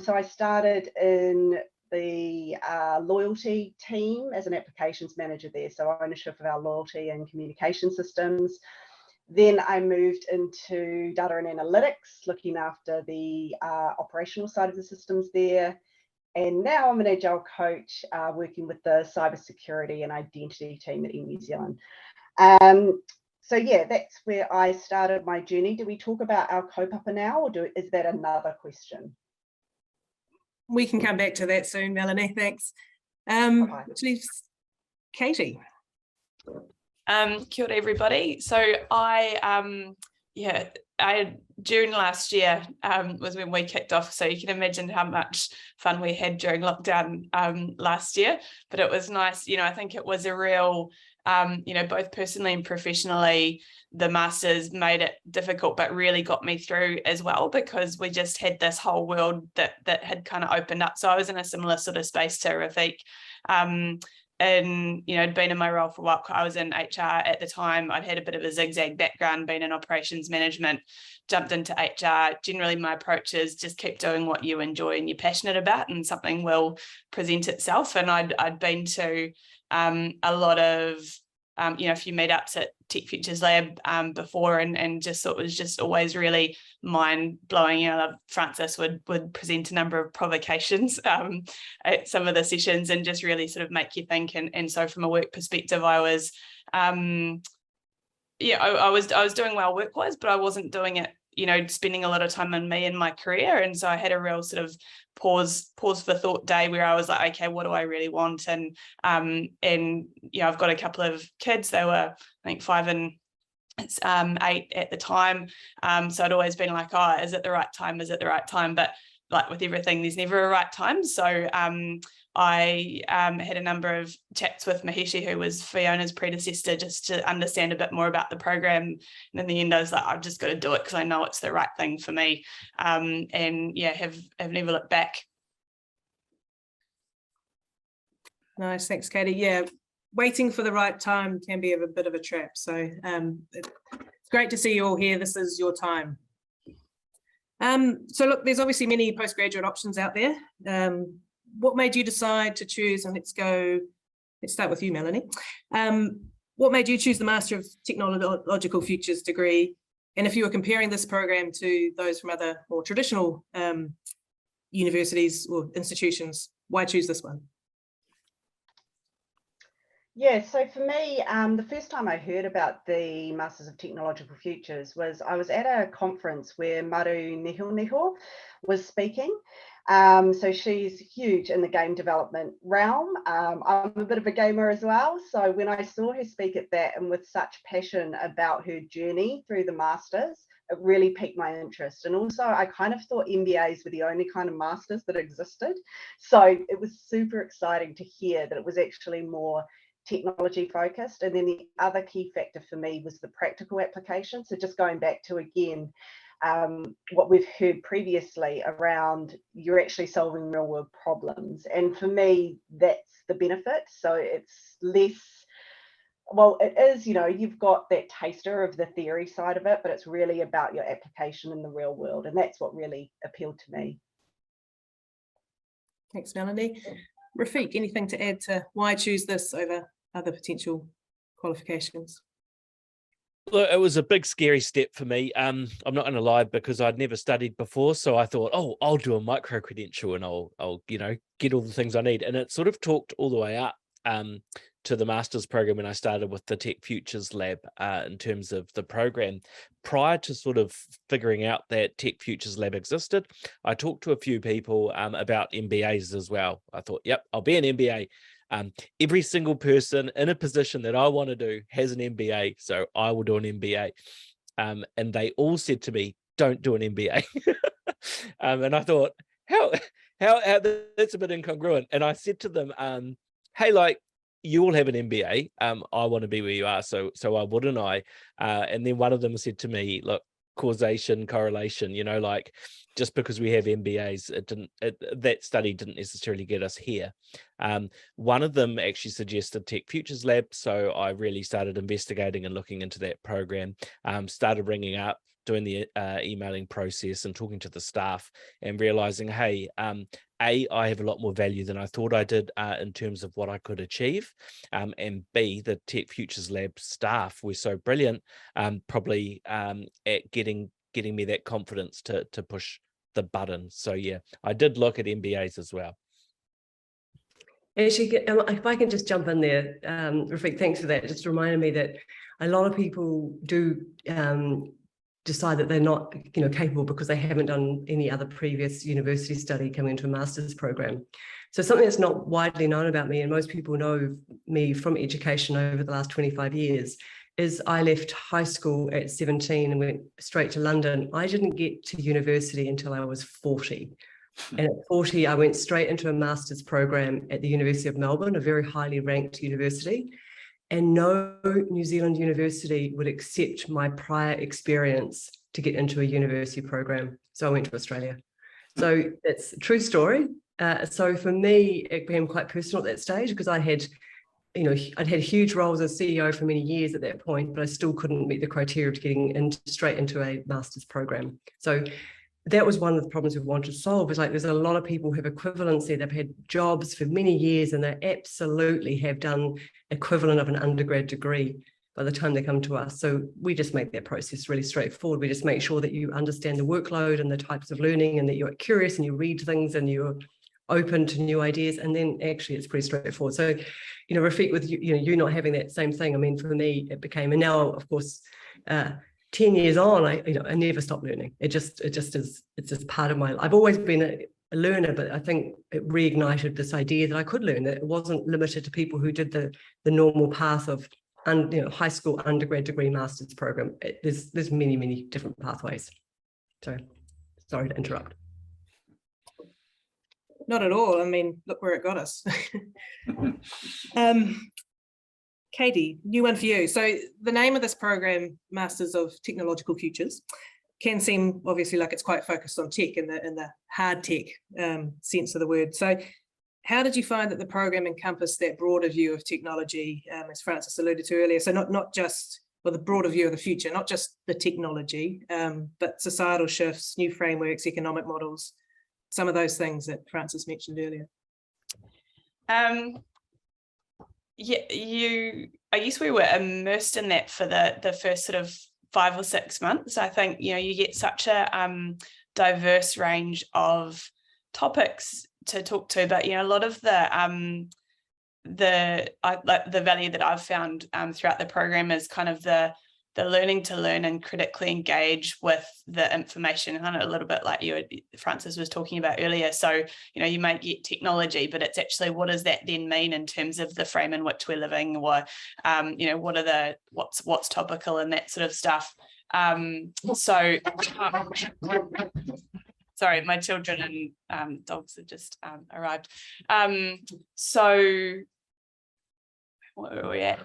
So I started in the loyalty team as an applications manager there, so ownership of our loyalty and communication systems. Then I moved into data and analytics, looking after the operational side of the systems there. And now I'm an Agile coach working with the cybersecurity and identity team at Air New Zealand. So yeah, that's where I started my journey. Do we talk about our kaupapa now, or is that another question? We can come back to that soon, Melanie, thanks. Okay. Which leaves Katie. Kia ora, everybody. So June last year was when we kicked off. So you can imagine how much fun we had during lockdown last year. But it was nice, I think it was a real, both personally and professionally, the masters made it difficult, but really got me through as well, because we just had this whole world that had kind of opened up. So I was in a similar sort of space to Rafiq. And I'd been in my role for a while. I was in HR at the time. I'd had a bit of a zigzag background, been in operations management, jumped into HR. Generally, my approach is just keep doing what you enjoy and you're passionate about, and something will present itself. And I'd been to a lot of a few meetups at Tech Futures Lab before, and just thought it was just always really mind-blowing. Francis would present a number of provocations at some of the sessions and just really sort of make you think. And so from a work perspective, I was I was doing well work-wise, but I wasn't doing it, spending a lot of time on me and my career. And so I had a real sort of pause for thought day where I was like, okay, what do I really want? And I've got a couple of kids. They were, I think, 5 and 8 at the time. So I'd always been like, oh, is it the right time? Is it the right time? But like with everything, there's never a right time. So I had a number of chats with Maheshi, who was Fiona's predecessor, just to understand a bit more about the program. And in the end, I was like, I've just got to do it because I know it's the right thing for me. Have never looked back. Nice, thanks, Katie. Yeah, waiting for the right time can be a bit of a trap. So it's great to see you all here. This is your time. So look, there's obviously many postgraduate options out there. What made you decide to choose, and let's start with you, Melanie. What made you choose the Master of Technological Futures degree? And if you were comparing this program to those from other more traditional universities or institutions, why choose this one? Yeah, so for me, the first time I heard about the Masters of Technological Futures was I was at a conference where Maru Neho was speaking. So she's huge in the game development realm. I'm a bit of a gamer as well. So when I saw her speak at that and with such passion about her journey through the Masters, it really piqued my interest. And also I kind of thought MBAs were the only kind of Masters that existed. So it was super exciting to hear that it was actually more technology focused. And then the other key factor for me was the practical application. So just going back to, again, what we've heard previously around you're actually solving real world problems. And for me, that's the benefit. So it's less, well, it is, you've got that taster of the theory side of it, but it's really about your application in the real world. And that's what really appealed to me. Thanks, Melanie. Rafiq, anything to add to why choose this over other potential qualifications? Look, it was a big, scary step for me. I'm not going to lie, because I'd never studied before. So I thought, oh, I'll do a micro credential and I'll get all the things I need. And it sort of talked all the way up to the master's program when I started with the Tech Futures Lab in terms of the program. Prior to sort of figuring out that Tech Futures Lab existed, I talked to a few people about MBAs as well. I thought, yep, I'll be an MBA. Every single person in a position that I want to do has an MBA, so I will do an MBA. And they all said to me, don't do an MBA. And I thought, how that's a bit incongruent. And I said to them, hey, like, you all have an MBA. I want to be where you are, so why wouldn't I? And then one of them said to me, look, causation, correlation, you know, like, just because we have MBAs, that study didn't necessarily get us here. One of them actually suggested Tech Futures Lab, so I really started investigating and looking into that program, started ringing up, doing the emailing process and talking to the staff and realizing, hey, I have a lot more value than I thought I did in terms of what I could achieve. And B, the Tech Futures Lab staff were so brilliant, probably at getting me that confidence to push the button. So yeah, I did look at MBAs as well. Actually, if I can just jump in there, Rafik, thanks for that. It just reminded me that a lot of people do decide that they're not, capable because they haven't done any other previous university study coming into a master's program. So something that's not widely known about me, and most people know me from education over the last 25 years, is I left high school at 17 and went straight to London. I didn't get to university until I was 40. And at 40, I went straight into a master's program at the University of Melbourne, a very highly ranked university. And no New Zealand university would accept my prior experience to get into a university program. So I went to Australia. So it's a true story. So for me, it became quite personal at that stage because I had, I'd had huge roles as CEO for many years at that point, but I still couldn't meet the criteria of getting straight into a master's program. So that was one of the problems we wanted to solve, is like there's a lot of people who have equivalency. They've had jobs for many years and they absolutely have done equivalent of an undergrad degree by the time they come to us. So we just make that process really straightforward. We just make sure that you understand the workload and the types of learning and that you're curious and you read things and you're open to new ideas. And then actually it's pretty straightforward. So, Rafik, with you not having that same thing, I mean, for me, it became, and now, of course, 10 years on, I never stopped learning. It's just part of my life. I've always been a learner, but I think it reignited this idea that I could learn, that it wasn't limited to people who did the normal path of high school, undergrad degree, master's program. There's many, many different pathways. So sorry to interrupt. Not at all. I mean, look where it got us. Katie, new one for you. So the name of this program, Masters of Technological Futures, can seem obviously like it's quite focused on tech in the hard tech sense of the word. So how did you find that the program encompassed that broader view of technology, as Francis alluded to earlier? So not just, well, the broader view of the future, not just the technology, but societal shifts, new frameworks, economic models, some of those things that Francis mentioned earlier. Yeah, I guess we were immersed in that for the first sort of 5 or 6 months. I think, you get such a diverse range of topics to talk to, but, a lot of the value that I've found throughout the program is kind of the learning to learn and critically engage with the information, kind of a little bit like Francis was talking about earlier. So, you might get technology, but it's actually, what does that then mean in terms of the frame in which we're living, or, what's topical and that sort of stuff. Sorry, my children and dogs have just arrived. So where are we at?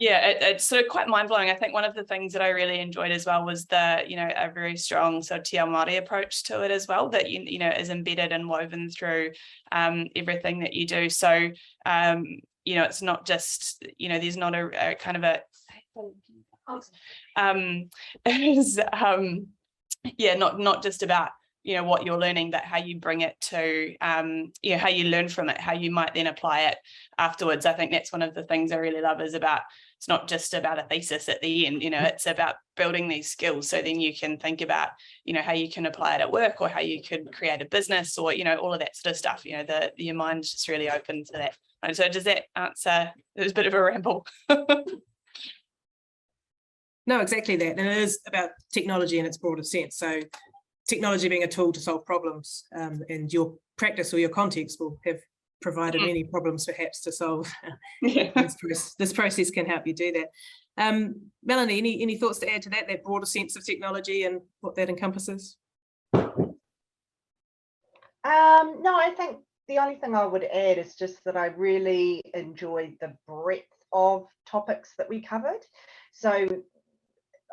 Yeah, it's sort of quite mind-blowing. I think one of the things that I really enjoyed as well was a very strong sort of Te Ao Māori approach to it as well, that is embedded and woven through everything that you do. So it's not just there's not a kind of a not just about what you're learning, but how you bring it to how you learn from it, how you might then apply it afterwards. I think that's one of the things I really love, is about, it's not just about a thesis at the end, it's about building these skills, so then you can think about how you can apply it at work, or how you could create a business, or all of that sort of stuff. Your mind's just really open to that. And so does that answer? It was a bit of a ramble. No, exactly that. And it is about technology in its broader sense. So technology being a tool to solve problems, and your practice or your context will have provided many problems perhaps to solve. This process can help you do that. Melanie, any thoughts to add to that broader sense of technology and what that encompasses? No, I think the only thing I would add is just that I really enjoyed the breadth of topics that we covered. So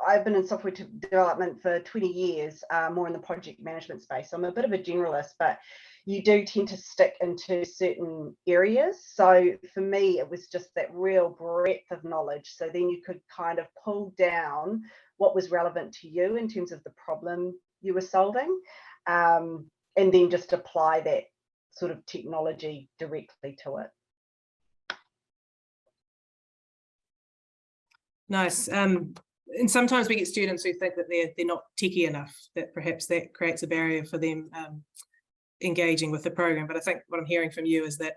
I've been in software development for 20 years, more in the project management space. So I'm a bit of a generalist, but you do tend to stick into certain areas. So for me, it was just that real breadth of knowledge. So then you could kind of pull down what was relevant to you in terms of the problem you were solving, and then just apply that sort of technology directly to it. Nice. And sometimes we get students who think that they're not techie enough, that perhaps that creates a barrier for them engaging with the program. But I think what I'm hearing from you is that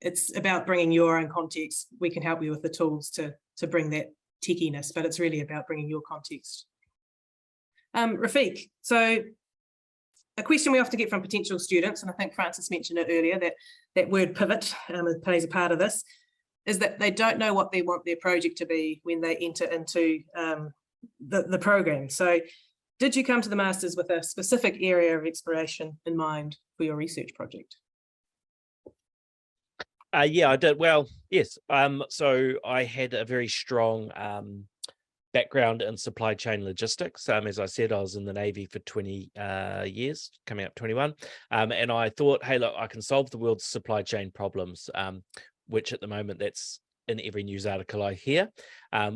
it's about bringing your own context. We can help you with the tools to bring that techiness, but it's really about bringing your context. Rafiq, so a question we often get from potential students, and I think Francis mentioned it earlier, that word pivot plays a part of this, is that they don't know what they want their project to be when they enter into the program. So did you come to the Masters with a specific area of exploration in mind for your research project? Yeah, I did. Well, yes. So I had a very strong background in supply chain logistics. As I said, I was in the Navy for 20 years, coming up 21. And I thought, hey, look, I can solve the world's supply chain problems, which at the moment that's in every news article I hear,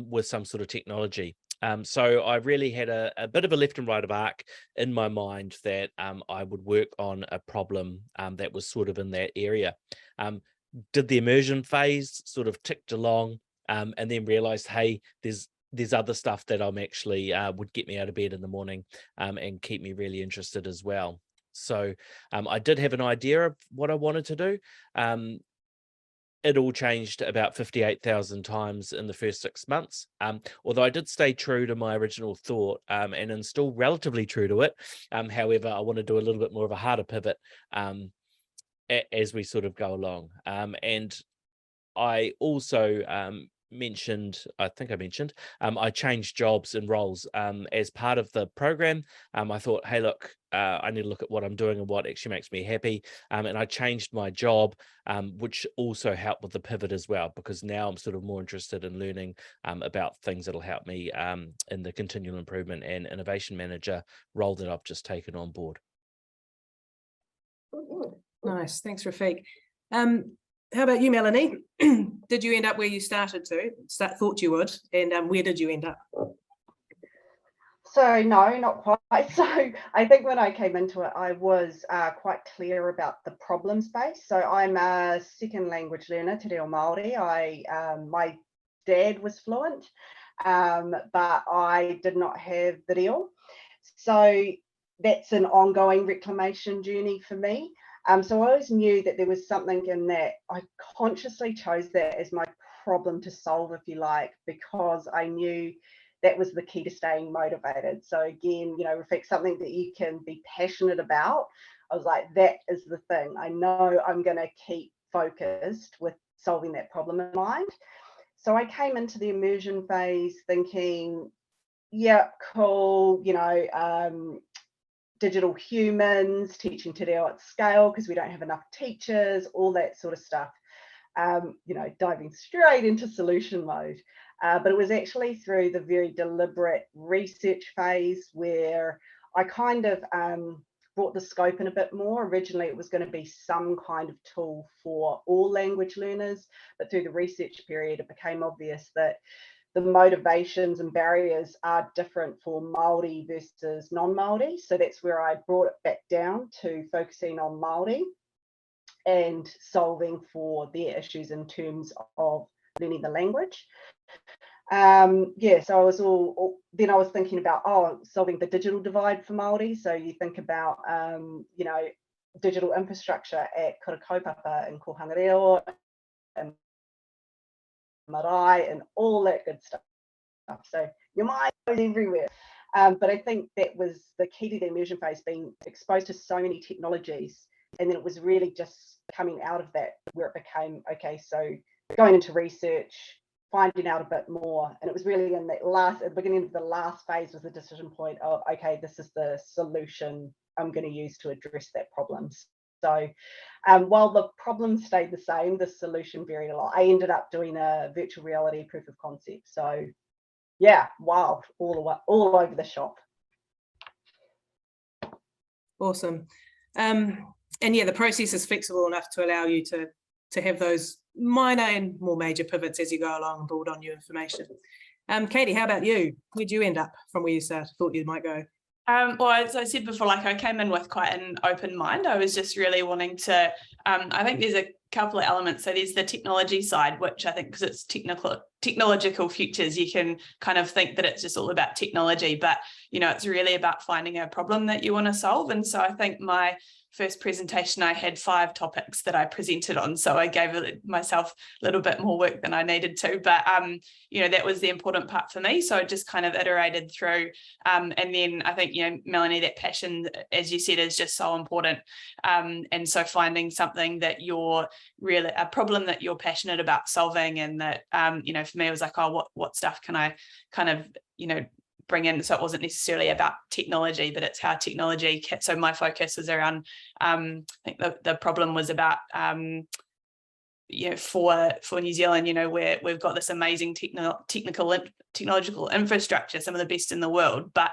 with some sort of technology. So I really had a bit of a left and right of arc in my mind that I would work on a problem that was sort of in that area. Did the immersion phase, sort of ticked along, and then realized, hey, there's other stuff that I'm actually would get me out of bed in the morning and keep me really interested as well. So I did have an idea of what I wanted to do. It all changed about 58,000 times in the first 6 months. Although I did stay true to my original thought and am still relatively true to it. However, I want to do a little bit more of a harder pivot as we sort of go along. And I also mentioned, I changed jobs and roles as part of the program. I thought, hey, look, I need to look at what I'm doing and what actually makes me happy. And I changed my job, which also helped with the pivot as well, because now I'm sort of more interested in learning about things that'll help me in the continual improvement and innovation manager role that I've just taken on board. Nice, thanks, Rafiq. How about you, Melanie? Did you end up where you thought you would, and where did you end up? So no, not quite. So I think when I came into it, I was quite clear about the problem space. So I'm a second language learner, Te Reo Māori. My dad was fluent, but I did not have the reo. So that's an ongoing reclamation journey for me. So I always knew that there was something in that. I consciously chose that as my problem to solve, if you like, because I knew that was the key to staying motivated. So again, Rafiq, something that you can be passionate about. I was like, that is the thing. I know I'm going to keep focused with solving that problem in mind. So I came into the immersion phase thinking, yeah, cool, digital humans, teaching Te Reo at scale because we don't have enough teachers, all that sort of stuff, diving straight into solution mode. But it was actually through the very deliberate research phase where I kind of brought the scope in a bit more. Originally, it was going to be some kind of tool for all language learners, but through the research period, it became obvious that the motivations and barriers are different for Māori versus non-Māori. So that's where I brought it back down to focusing on Māori and solving for their issues in terms of learning the language. So I was then I was thinking about solving the digital divide for Māori. So you think about digital infrastructure at Kura Kaupapa and Kohanga Reo and marae and all that good stuff. So your mind goes everywhere. But I think that was the key to the immersion phase, being exposed to so many technologies. And then it was really just coming out of that where it became, okay, so going into research, finding out a bit more. And it was really in that at the beginning of the last phase was the decision point of, okay, this is the solution I'm going to use to address that problem. So while the problem stayed the same, the solution varied a lot. I ended up doing a virtual reality proof of concept. So yeah, wild, all over the shop. Awesome. And yeah, the process is flexible enough to allow you to have those minor and more major pivots as you go along and build on new information. Katie, how about you? Where'd you end up from where you thought you might go? Well, as I said before, like I came in with quite an open mind. I was just really wanting to, I think there's a couple of elements. So there's the technology side, which I think because it's technological futures, you can kind of think that it's just all about technology, but, you know, it's really about finding a problem that you want to solve. And so I think my first presentation, I had 5 topics that I presented on. So I gave myself a little bit more work than I needed to, but, you know, that was the important part for me. So I just kind of iterated through. And then I think, you know, Melanie, that passion, as you said, is just so important. And so finding something that you're really, a problem that you're passionate about solving, and that, you know, for me, it was like, oh, what stuff can I kind of, you know, bring in. So it wasn't necessarily about technology, but it's how technology so my focus was around, I think the problem was about, you know, for New Zealand, you know, where we've got this amazing technological infrastructure, some of the best in the world, but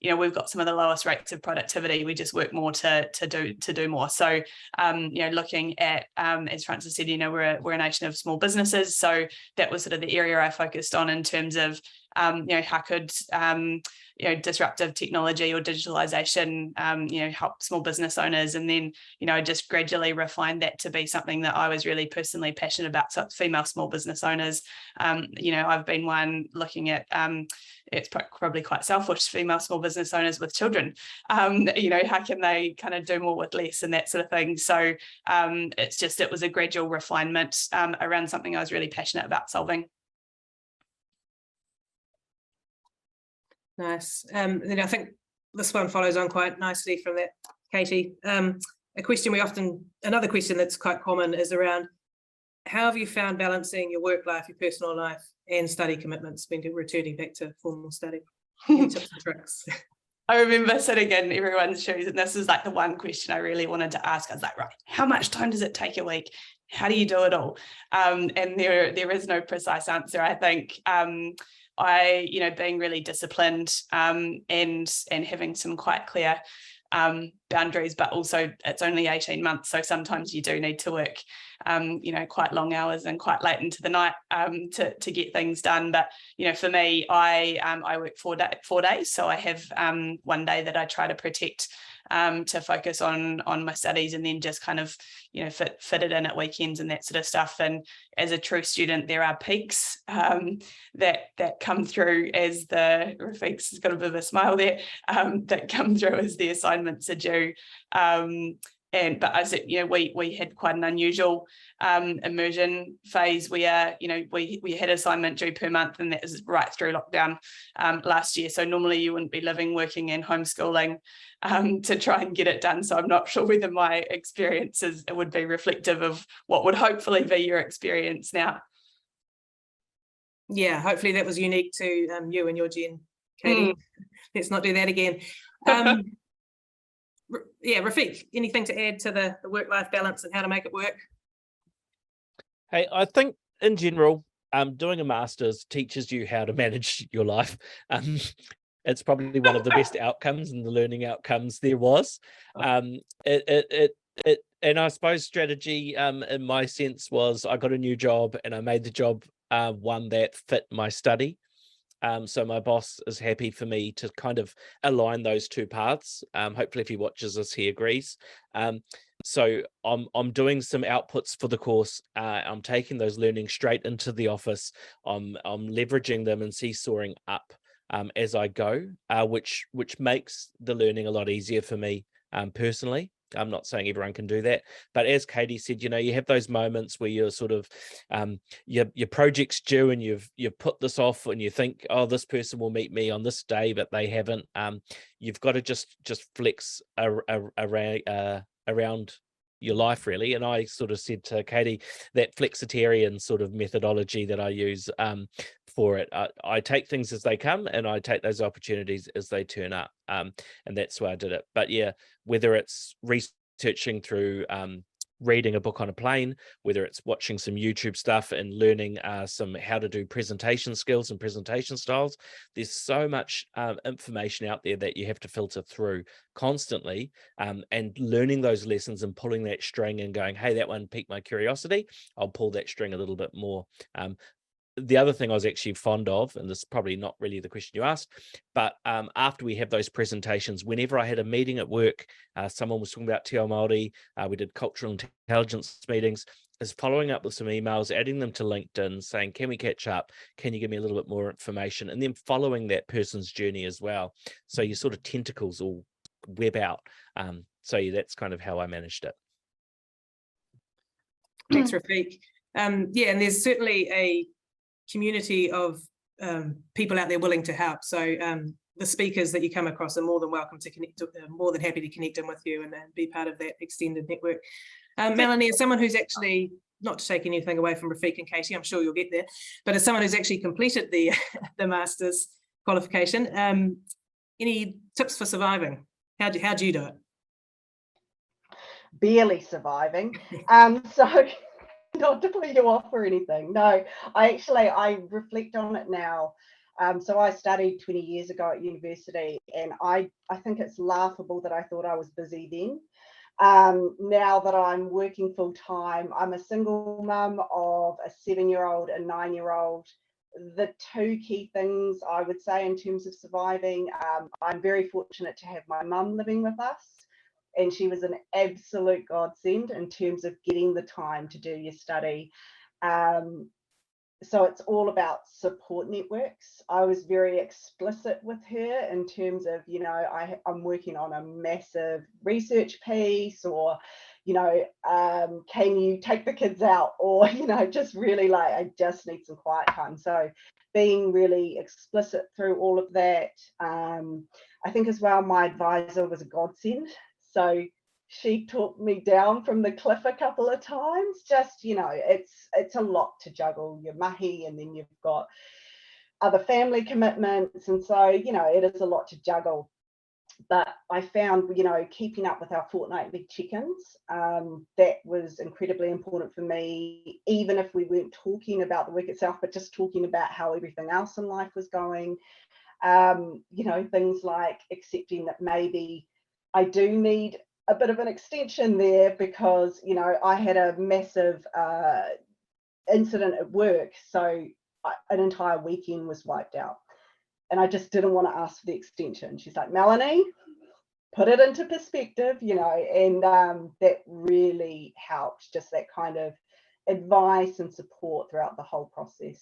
you know, we've got some of the lowest rates of productivity. We just work more to do more. So you know, looking at, as Francis said, you know, we're a nation of small businesses, so that was sort of the area I focused on in terms of you know, how could you know, disruptive technology or digitalization you know, help small business owners. And then, you know, just gradually refined that to be something that I was really personally passionate about. So female small business owners. You know, I've been one looking at, it's probably quite selfish, female small business owners with children. You know, how can they kind of do more with less and that sort of thing. So it was a gradual refinement around something I was really passionate about solving. Nice. Then I think this one follows on quite nicely from that, Katie. Another question that's quite common is around, how have you found balancing your work life, your personal life, and study commitments when you're returning back to formal study? Any tips and tricks? I remember sitting in everyone's shoes, and this was like the one question I really wanted to ask. I was like, right, how much time does it take a week? How do you do it all? And there is no precise answer. I think you know, being really disciplined and having some quite clear boundaries, but also it's only 18 months. So sometimes you do need to work, you know, quite long hours and quite late into the night to get things done. But, you know, for me, I work 4 days. So I have one day that I try to protect to focus on my studies, and then just kind of, you know, fit it in at weekends and that sort of stuff. And as a true student, there are peaks that come through as Rafiq's got a bit of a smile there, that come through as the assignments are due. But I said, you know, we had quite an unusual immersion phase where, you know, we had assignment due per month, and that is right through lockdown last year. So normally you wouldn't be living, working, and homeschooling to try and get it done. So I'm not sure whether my experiences would be reflective of what would hopefully be your experience now. Yeah, hopefully that was unique to you and your gen, Katie. Let's not do that again. Yeah, Rafiq, anything to add to the work-life balance and how to make it work? Hey, I think in general, doing a master's teaches you how to manage your life. It's probably one of the best outcomes and the learning outcomes there was. And I suppose strategy, in my sense, was I got a new job and I made the job one that fit my study. So my boss is happy for me to kind of align those two paths. Hopefully if he watches this, he agrees. So I'm doing some outputs for the course. I'm taking those learnings straight into the office. I'm leveraging them and seesawing up as I go, which makes the learning a lot easier for me personally. I'm not saying everyone can do that, but as Katie said, you know, you have those moments where you're sort of your project's due and you've put this off and you think, oh, this person will meet me on this day, but they haven't. You've got to just flex around your life really. And I sort of said to Katie that flexitarian sort of methodology that I use for it. I take things as they come, and I take those opportunities as they turn up, and that's why I did it. But yeah, whether it's researching through reading a book on a plane, whether it's watching some YouTube stuff and learning some how to do presentation skills and presentation styles, there's so much information out there that you have to filter through constantly, and learning those lessons and pulling that string and going, hey, that one piqued my curiosity, I'll pull that string a little bit more. The other thing I was actually fond of, and this is probably not really the question you asked, but after we have those presentations, whenever I had a meeting at work, someone was talking about Te Ao Māori, we did cultural intelligence meetings, is following up with some emails, adding them to LinkedIn, saying, can we catch up? Can you give me a little bit more information? And then following that person's journey as well. So your sort of tentacles all web out. So yeah, that's kind of how I managed it. Thanks, Rafiq. Yeah, and there's certainly a community of people out there willing to help. So the speakers that you come across are more than welcome to connect, more than happy to connect in with you and be part of that extended network. Melanie, as someone who's actually, not to take anything away from Rafiq and Katie, I'm sure you'll get there, but as someone who's actually completed the master's qualification, any tips for surviving? How'd you do it? Barely surviving. So not to put you off or anything. No, I reflect on it now. So I studied 20 years ago at university, and I think it's laughable that I thought I was busy then. Now that I'm working full time, I'm a single mum of a 7-year-old and 9-year-old. The two key things I would say in terms of surviving, I'm very fortunate to have my mum living with us. And she was an absolute godsend in terms of getting the time to do your study. So it's all about support networks. I was very explicit with her in terms of, you know, I'm working on a massive research piece, or, you know, can you take the kids out, or, you know, just really like, I just need some quiet time. So being really explicit through all of that. I think as well, my advisor was a godsend. So she talked me down from the cliff a couple of times. Just, you know, it's a lot to juggle your mahi, and then you've got other family commitments. And so, you know, it is a lot to juggle. But I found, you know, keeping up with our fortnightly check-ins, that was incredibly important for me, even if we weren't talking about the work itself, but just talking about how everything else in life was going. You know, things like accepting that maybe I do need a bit of an extension there, because, you know, I had a massive incident at work. So an entire weekend was wiped out, and I just didn't want to ask for the extension. She's like, Melanie, put it into perspective, you know, and that really helped, just that kind of advice and support throughout the whole process.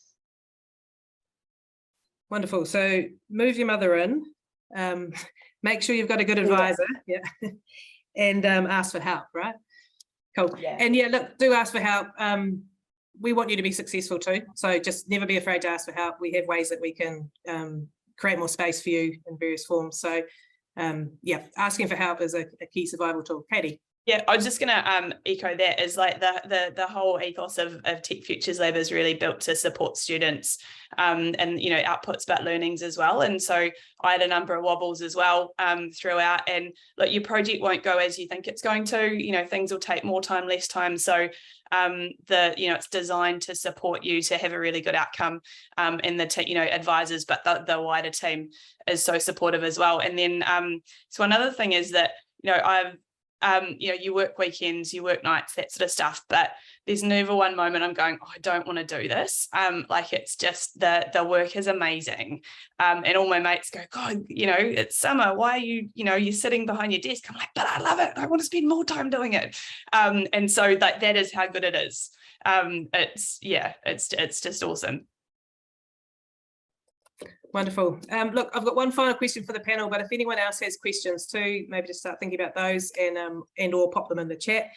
Wonderful. So move your mother in, make sure you've got a good advisor, yeah. And ask for help, right? Cool. Yeah. And yeah, look, do ask for help. We want you to be successful too. So just never be afraid to ask for help. We have ways that we can create more space for you in various forms. So yeah, asking for help is a key survival tool. Katie. Yeah, I was just going to echo that, is like the whole ethos of Tech Futures Lab is really built to support students and, you know, outputs but learnings as well. And so I had a number of wobbles as well throughout, and look, your project won't go as you think it's going to, you know, things will take more time, less time. So you know, it's designed to support you to have a really good outcome, and the you know, advisors, but the wider team is so supportive as well. And then so another thing is that, you know, you know, you work weekends, you work nights, that sort of stuff, but there's never one moment I'm going, oh, I don't want to do this. Like, it's just the work is amazing. And all my mates go, God, you know, it's summer, why are you, you know, you're sitting behind your desk? I'm like, but I love it, I want to spend more time doing it. And so that is how good it is. It's, yeah, it's just awesome. Wonderful. Look, I've got one final question for the panel, but if anyone else has questions too, maybe just start thinking about those and or pop them in the chat.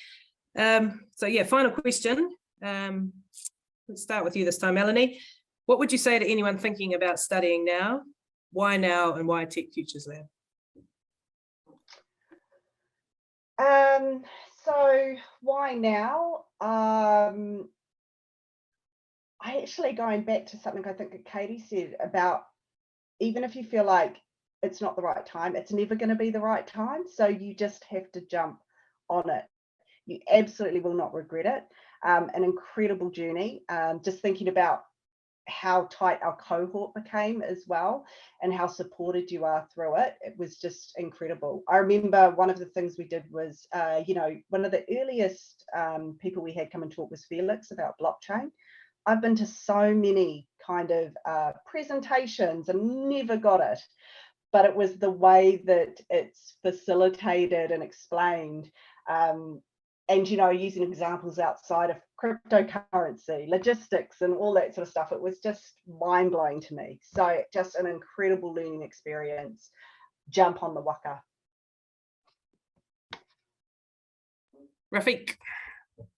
So yeah, final question. Let's start with you this time, Melanie. What would you say to anyone thinking about studying now? Why now, and why Tech Futures Lab? So why now? I actually, going back to something I think that Katie said about, even if you feel like it's not the right time, it's never going to be the right time. So you just have to jump on it. You absolutely will not regret it. An incredible journey. Just thinking about how tight our cohort became as well, and how supported you are through it. It was just incredible. I remember one of the things we did was, one of the earliest people we had come and talk was Felix about blockchain. I've been to so many kind of presentations and never got it, but it was the way that it's facilitated and explained. And, using examples outside of cryptocurrency, logistics, and all that sort of stuff, it was just mind blowing to me. So just an incredible learning experience. Jump on the waka. Rafiq,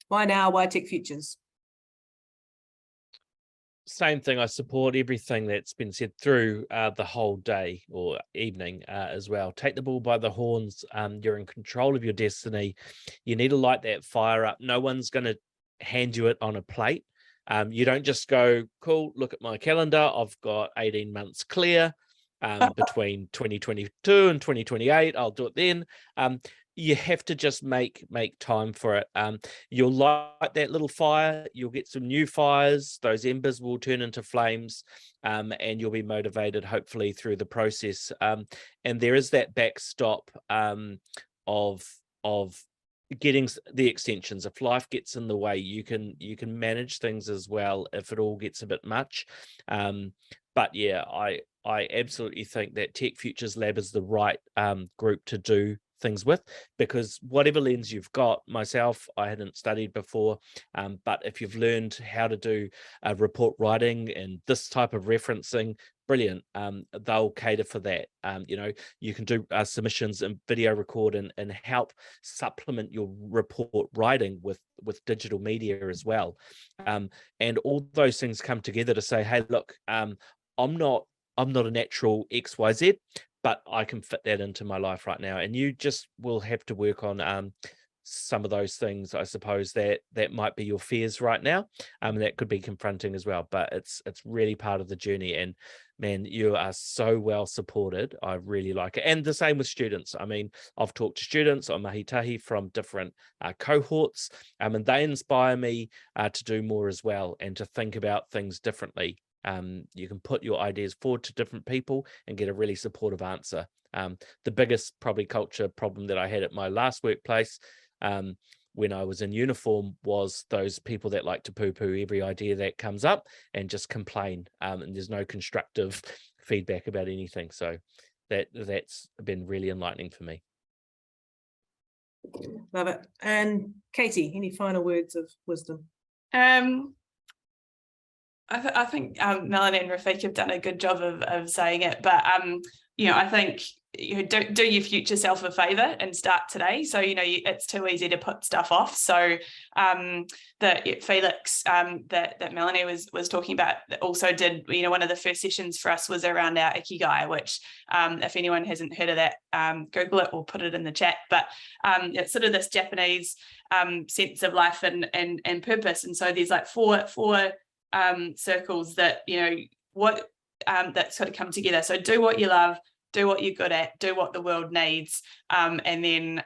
why now? Why Tech Futures? Same thing. I support everything that's been said through the whole day or evening as well. Take the bull by the horns. You're in control of your destiny. You need to light that fire up. No one's going to hand you it on a plate. You don't just go, cool, look at my calendar. I've got 18 months clear between 2022 and 2028. I'll do it then. You have to just make time for it. You'll light that little fire, you'll get some new fires, those embers will turn into flames, and you'll be motivated hopefully through the process. And there is that backstop of getting the extensions. If life gets in the way, you can manage things as well if it all gets a bit much. But yeah, I absolutely think that Tech Futures Lab is the right group to do things with, because whatever lens you've got, myself, I hadn't studied before, but if you've learned how to do report writing and this type of referencing, brilliant. They'll cater for that. You can do submissions and video record and help supplement your report writing with digital media as well. And all those things come together to say, hey, look, I'm not a natural XYZ, but I can fit that into my life right now. And you just will have to work on some of those things, I suppose, that might be your fears right now. That could be confronting as well, but it's really part of the journey. And man, you are so well supported. I really like it. And the same with students. I mean, I've talked to students on Mahi Tahi from different cohorts, and they inspire me to do more as well and to think about things differently. You can put your ideas forward to different people and get a really supportive answer. The biggest probably culture problem that I had at my last workplace when I was in uniform was those people that like to poo-poo every idea that comes up and just complain, and there's no constructive feedback about anything. So that's been really enlightening for me. Love it. And Katie, any final words of wisdom? I think Melanie and Rafiq have done a good job of saying it, but I think do your future self a favor and start today. So it's too easy to put stuff off. So that Felix that Melanie was talking about also did, one of the first sessions for us was around our ikigai, which if anyone hasn't heard of that, Google it or put it in the chat. But it's sort of this Japanese sense of life and purpose. And so there's like four circles that that sort of come together. So do what you love, do what you're good at, do what the world needs, and then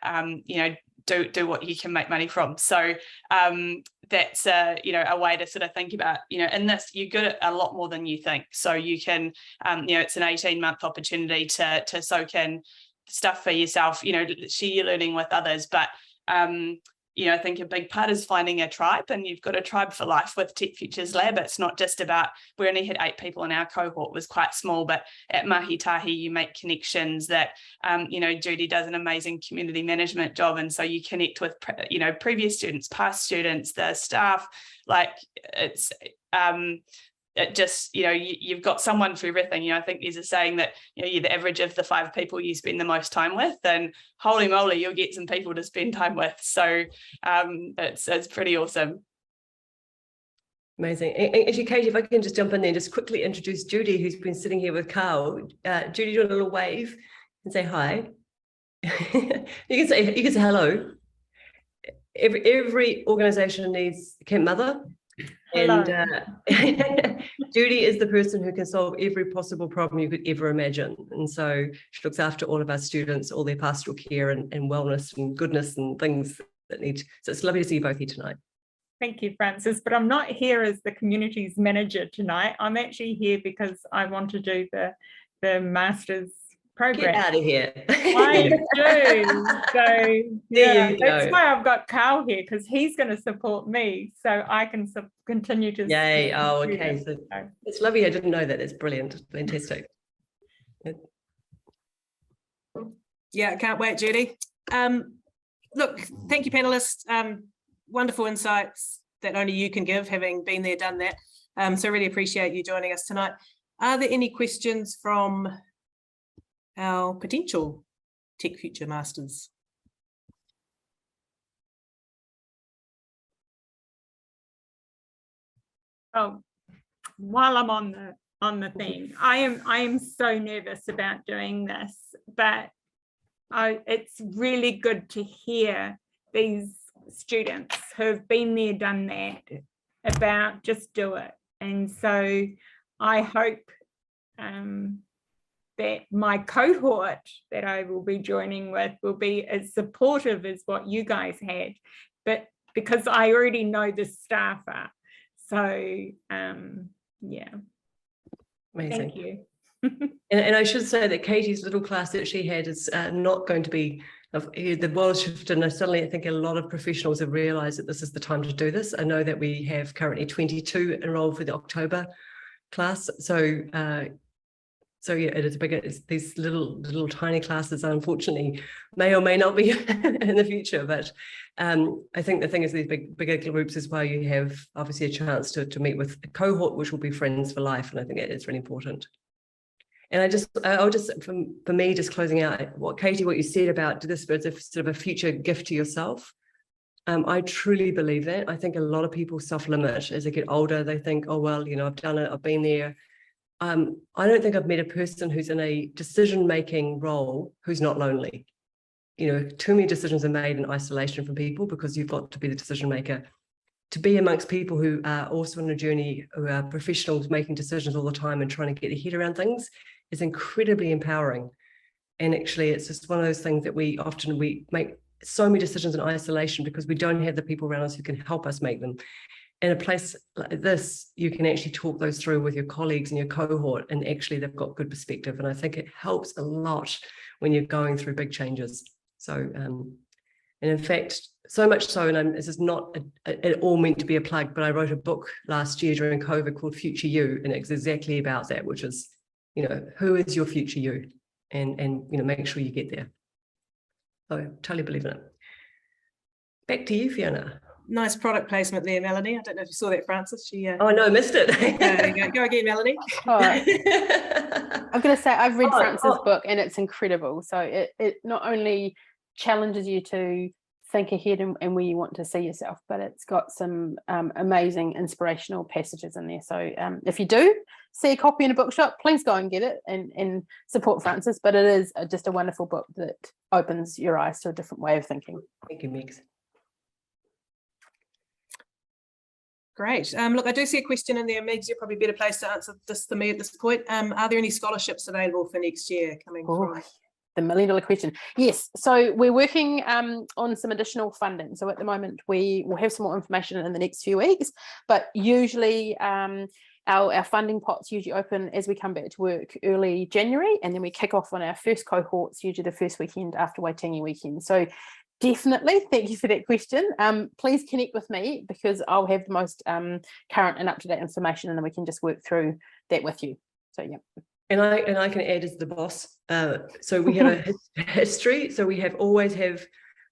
do what you can make money from. So that's a way to sort of think about, in this you're good at a lot more than you think. So you can it's an 18-month opportunity to soak in stuff for yourself, share your learning with others, but I think a big part is finding a tribe, and you've got a tribe for life with Tech Futures Lab. It's not just about, we only had 8 people in our cohort, was quite small, but at Mahi Tahi you make connections that, Judy does an amazing community management job. And so you connect with, previous students, past students, the staff, like it's, it just, you've got someone for everything. I think there's a saying that, you're the average of the 5 people you spend the most time with, and holy moly, you'll get some people to spend time with. So it's pretty awesome. Amazing. And actually, Katie, if I can just jump in there and just quickly introduce Judy, who's been sitting here with Carl. Judy, do a little wave and say hi. You can say hello. every organisation needs a camp mother. And Judy is the person who can solve every possible problem you could ever imagine. And so she looks after all of our students, all their pastoral care and wellness and goodness and things that need. So it's lovely to see you both here tonight. Thank you, Frances, but I'm not here as the communities manager tonight. I'm actually here because I want to do the master's program. Get out of here. I do. So yeah, that's why I've got Carl here, because he's going to support me so I can continue to. Yay. Oh, okay. So it's lovely. I didn't know that. It's brilliant. Fantastic. Yeah, I can't wait, Judy. Look, thank you, panelists. Wonderful insights that only you can give, having been there, done that. So really appreciate you joining us tonight. Are there any questions from our potential Tech Future Masters? Oh, while I'm on the theme, I am so nervous about doing this, but it's really good to hear these students who have been there, done that, about just do it. And so I hope that my cohort that I will be joining with will be as supportive as what you guys had, but because I already know the staff are. So yeah. Amazing. Thank you. And I should say that Katie's little class that she had is not going to be, the world shifted, and suddenly I think a lot of professionals have realised that this is the time to do this. I know that we have currently 22 enrolled for the October class. So yeah, it is bigger. It's these little tiny classes, unfortunately, may or may not be in the future. But I think the thing is, these bigger groups is where you have obviously a chance to meet with a cohort, which will be friends for life. And I think that is really important. And I'll just, for me, just closing out, what Katie, what you said about do this as a sort of a future gift to yourself. I truly believe that. I think a lot of people self-limit as they get older. They think, oh, well, you know, I've done it, I've been there. I don't think I've met a person who's in a decision-making role who's not lonely. You know, too many decisions are made in isolation from people because you've got to be the decision maker. To be amongst people who are also on a journey, who are professionals making decisions all the time and trying to get their head around things is incredibly empowering. And actually, it's just one of those things that we make so many decisions in isolation because we don't have the people around us who can help us make them. In a place like this, you can actually talk those through with your colleagues and your cohort, and actually they've got good perspective. And I think it helps a lot when you're going through big changes. So, and in fact, so much so, and this is not at all meant to be a plug, but I wrote a book last year during COVID called Future You, and it's exactly about that, which is, you know, who is your future you, and you know, make sure you get there. So I totally believe in it. Back to you, Fiona. Nice product placement there, Melanie. I don't know if you saw that, Frances. She oh no, I missed it. Go again, Melanie. Oh, I'm going to say I've read Frances' book and it's incredible. So it not only challenges you to think ahead and where you want to see yourself, but it's got some amazing inspirational passages in there. So if you do see a copy in a bookshop, please go and get it and support Frances. But it is just a wonderful book that opens your eyes to a different way of thinking. Thank you, Megs. Great. Look, I do see a question in there. Megs, you're probably better placed to answer this than me at this point. Are there any scholarships available for next year coming from? The $1 million question. Yes, so we're working on some additional funding. So at the moment we will have some more information in the next few weeks, but usually our funding pots usually open as we come back to work early January, and then we kick off on our first cohorts, usually the first weekend after Waitangi weekend. So definitely, thank you for that question. Please connect with me because I'll have the most current and up-to-date information, and then we can just work through that with you. So yeah. And I can add as the boss. So we have a history. So we always have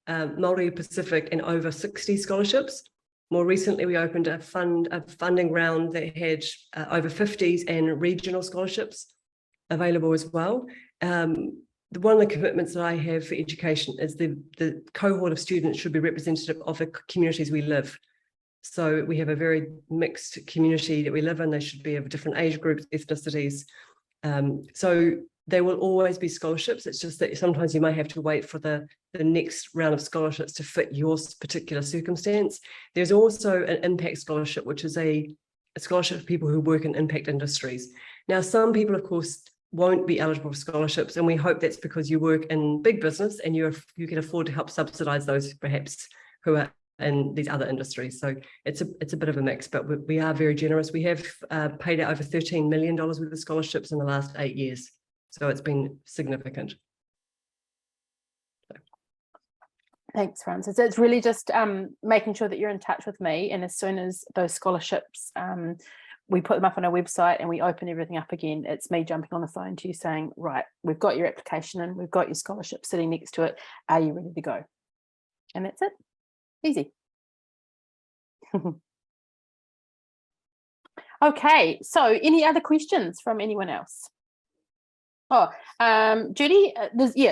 Māori, Pacific, and over 60 scholarships. More recently, we opened a funding round that had over 50s and regional scholarships available as well. One of the commitments that I have for education is the cohort of students should be representative of the communities we live. So we have a very mixed community that we live in. They should be of different age groups, ethnicities. So there will always be scholarships. It's just that sometimes you may have to wait for the next round of scholarships to fit your particular circumstance. There's also an impact scholarship, which is a scholarship for people who work in impact industries. Now, some people, of course, won't be eligible for scholarships, and we hope that's because you work in big business and you can afford to help subsidise those perhaps who are in these other industries. So it's a bit of a mix, but we are very generous. We have paid out over $13 million worth of scholarships in the last 8 years. So it's been significant. Thanks, Frances. It's really just making sure that you're in touch with me, and as soon as those scholarships, we put them up on our website and we open everything up again, it's me jumping on the phone to you saying, right, we've got your application in, we've got your scholarship sitting next to it, are you ready to go? And that's it. Easy. Okay, so any other questions from anyone else? Oh, Judy,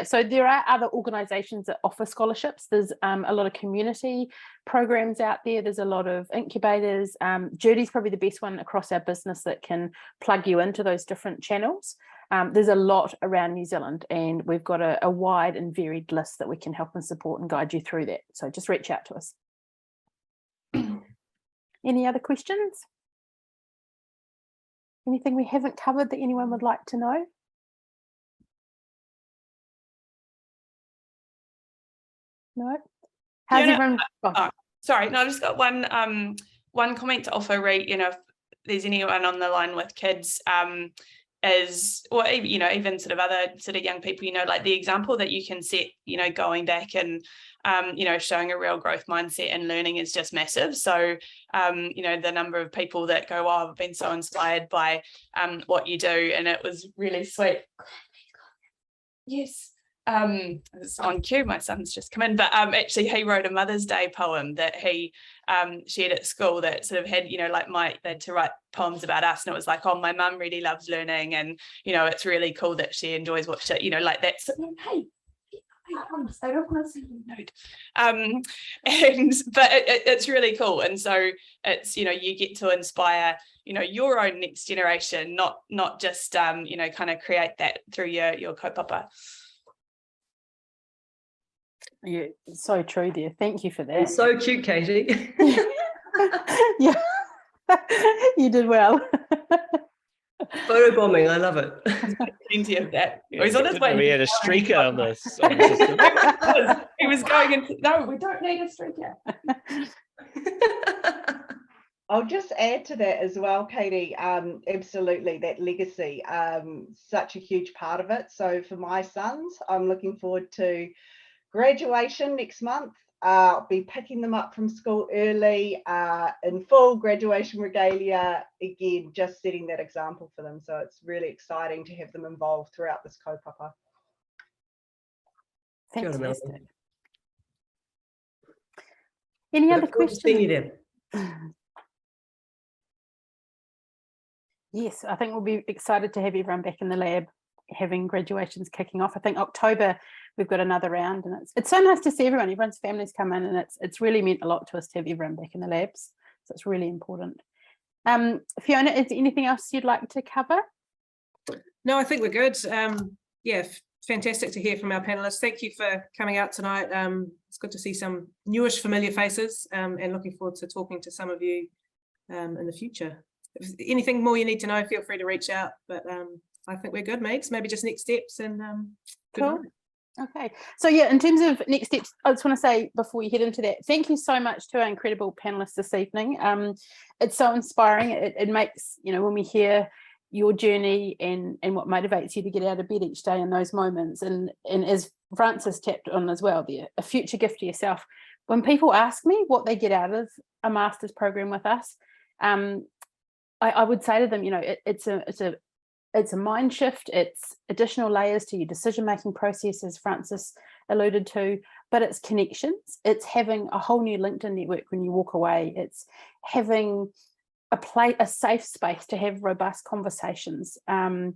so there are other organisations that offer scholarships. There's a lot of community programs out there. There's a lot of incubators. Judy's probably the best one across our business that can plug you into those different channels. There's a lot around New Zealand, and we've got a wide and varied list that we can help and support and guide you through that. So just reach out to us. Any other questions? Anything we haven't covered that anyone would like to know? No. How's everyone? Sorry, no, I've just got one comment to offer, Ree. You know, if there's anyone on the line with kids, or even sort of other sort of young people, like the example that you can set, going back and showing a real growth mindset and learning is just massive. So the number of people that go, oh, I've been so inspired by what you do, and it was really sweet. Yes. It's on cue, my son's just come in, but actually he wrote a Mother's Day poem that he shared at school that sort of had, they had to write poems about us, and it was like, oh, my mum really loves learning, and it's really cool that she enjoys what she, like that's, hey, I don't want to see you note. But it's really cool, and so it's you get to inspire your own next generation, not just kind of create that through your kaupapa. Yeah, so true there. Thank you for that. It's so cute, Katie. Yeah, you did well. Photo bombing, I love it. Plenty of that. Yeah, we had a streaker on this. System. He was going into, no, we don't need a streaker. I'll just add to that as well, Katie. Absolutely, that legacy, such a huge part of it. So for my sons, I'm looking forward to graduation next month. I'll be picking them up from school early in full graduation regalia, again, just setting that example for them. So it's really exciting to have them involved throughout this kaupapa. Fantastic. Any other questions? Yes, I think we'll be excited to have everyone back in the lab, having graduations kicking off. I think October we've got another round, and it's so nice to see everyone. Everyone's families come in, and it's really meant a lot to us to have everyone back in the labs. So it's really important. Fiona, is there anything else you'd like to cover? No, I think we're good. Yeah, fantastic to hear from our panelists. Thank you for coming out tonight. It's good to see some newish familiar faces, and looking forward to talking to some of you in the future. If there's anything more you need to know, feel free to reach out. But I think we're good, mates. Maybe just next steps, and cool. Okay, so yeah, in terms of next steps, I just want to say before you head into that, thank you so much to our incredible panelists this evening. It's so inspiring. It makes, when we hear your journey and what motivates you to get out of bed each day in those moments, and as Frances tapped on as well, a future gift to yourself. When people ask me what they get out of a master's program with us, I would say to them, it's a mind shift, it's additional layers to your decision-making process, as Frances alluded to, but it's connections. It's having a whole new LinkedIn network when you walk away. It's having a safe space to have robust conversations. And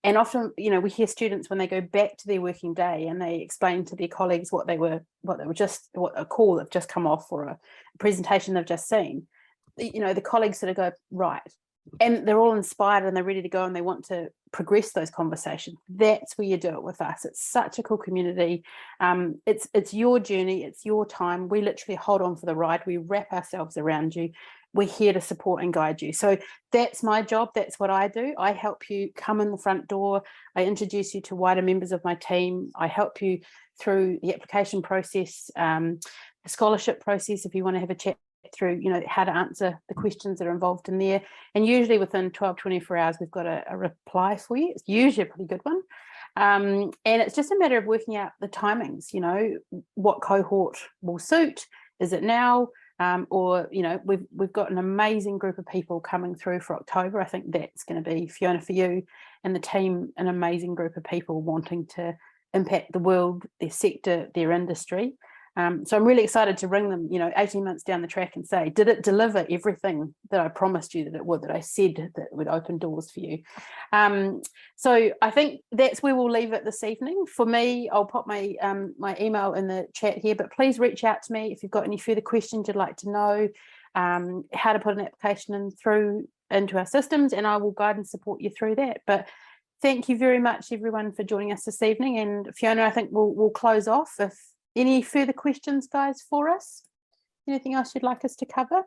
often, we hear students when they go back to their working day and they explain to their colleagues what a call they've just come off, or a presentation they've just seen. The colleagues sort of go, right. And they're all inspired and they're ready to go, and they want to progress those conversations, that's where you do it with us. It's such a cool community. It's your journey, it's your time. We literally hold on for the ride. We wrap ourselves around you. We're here to support and guide you. So that's my job. That's what I do. I help you come in the front door. I introduce you to wider members of my team. I help you through the application process, the scholarship process, if you want to have a chat through, you know, how to answer the questions that are involved in there. And usually within 12, 24 hours, we've got a reply for you. It's usually a pretty good one. And it's just a matter of working out the timings, you know, what cohort will suit. Is it now? Or, you know, we've got an amazing group of people coming through for October. I think that's going to be, Fiona, for you and the team, an amazing group of people wanting to impact the world, their sector, their industry. So I'm really excited to ring them, you know, 18 months down the track and say, did it deliver everything that I promised you that it would, that I said that it would open doors for you? So I think that's where we'll leave it this evening. For me, I'll pop my my email in the chat here, but please reach out to me if you've got any further questions you'd like to know, how to put an application into our systems, and I will guide and support you through that. But thank you very much, everyone, for joining us this evening. And Fiona, I think we'll close off. If any further questions, guys, for us? Anything else you'd like us to cover?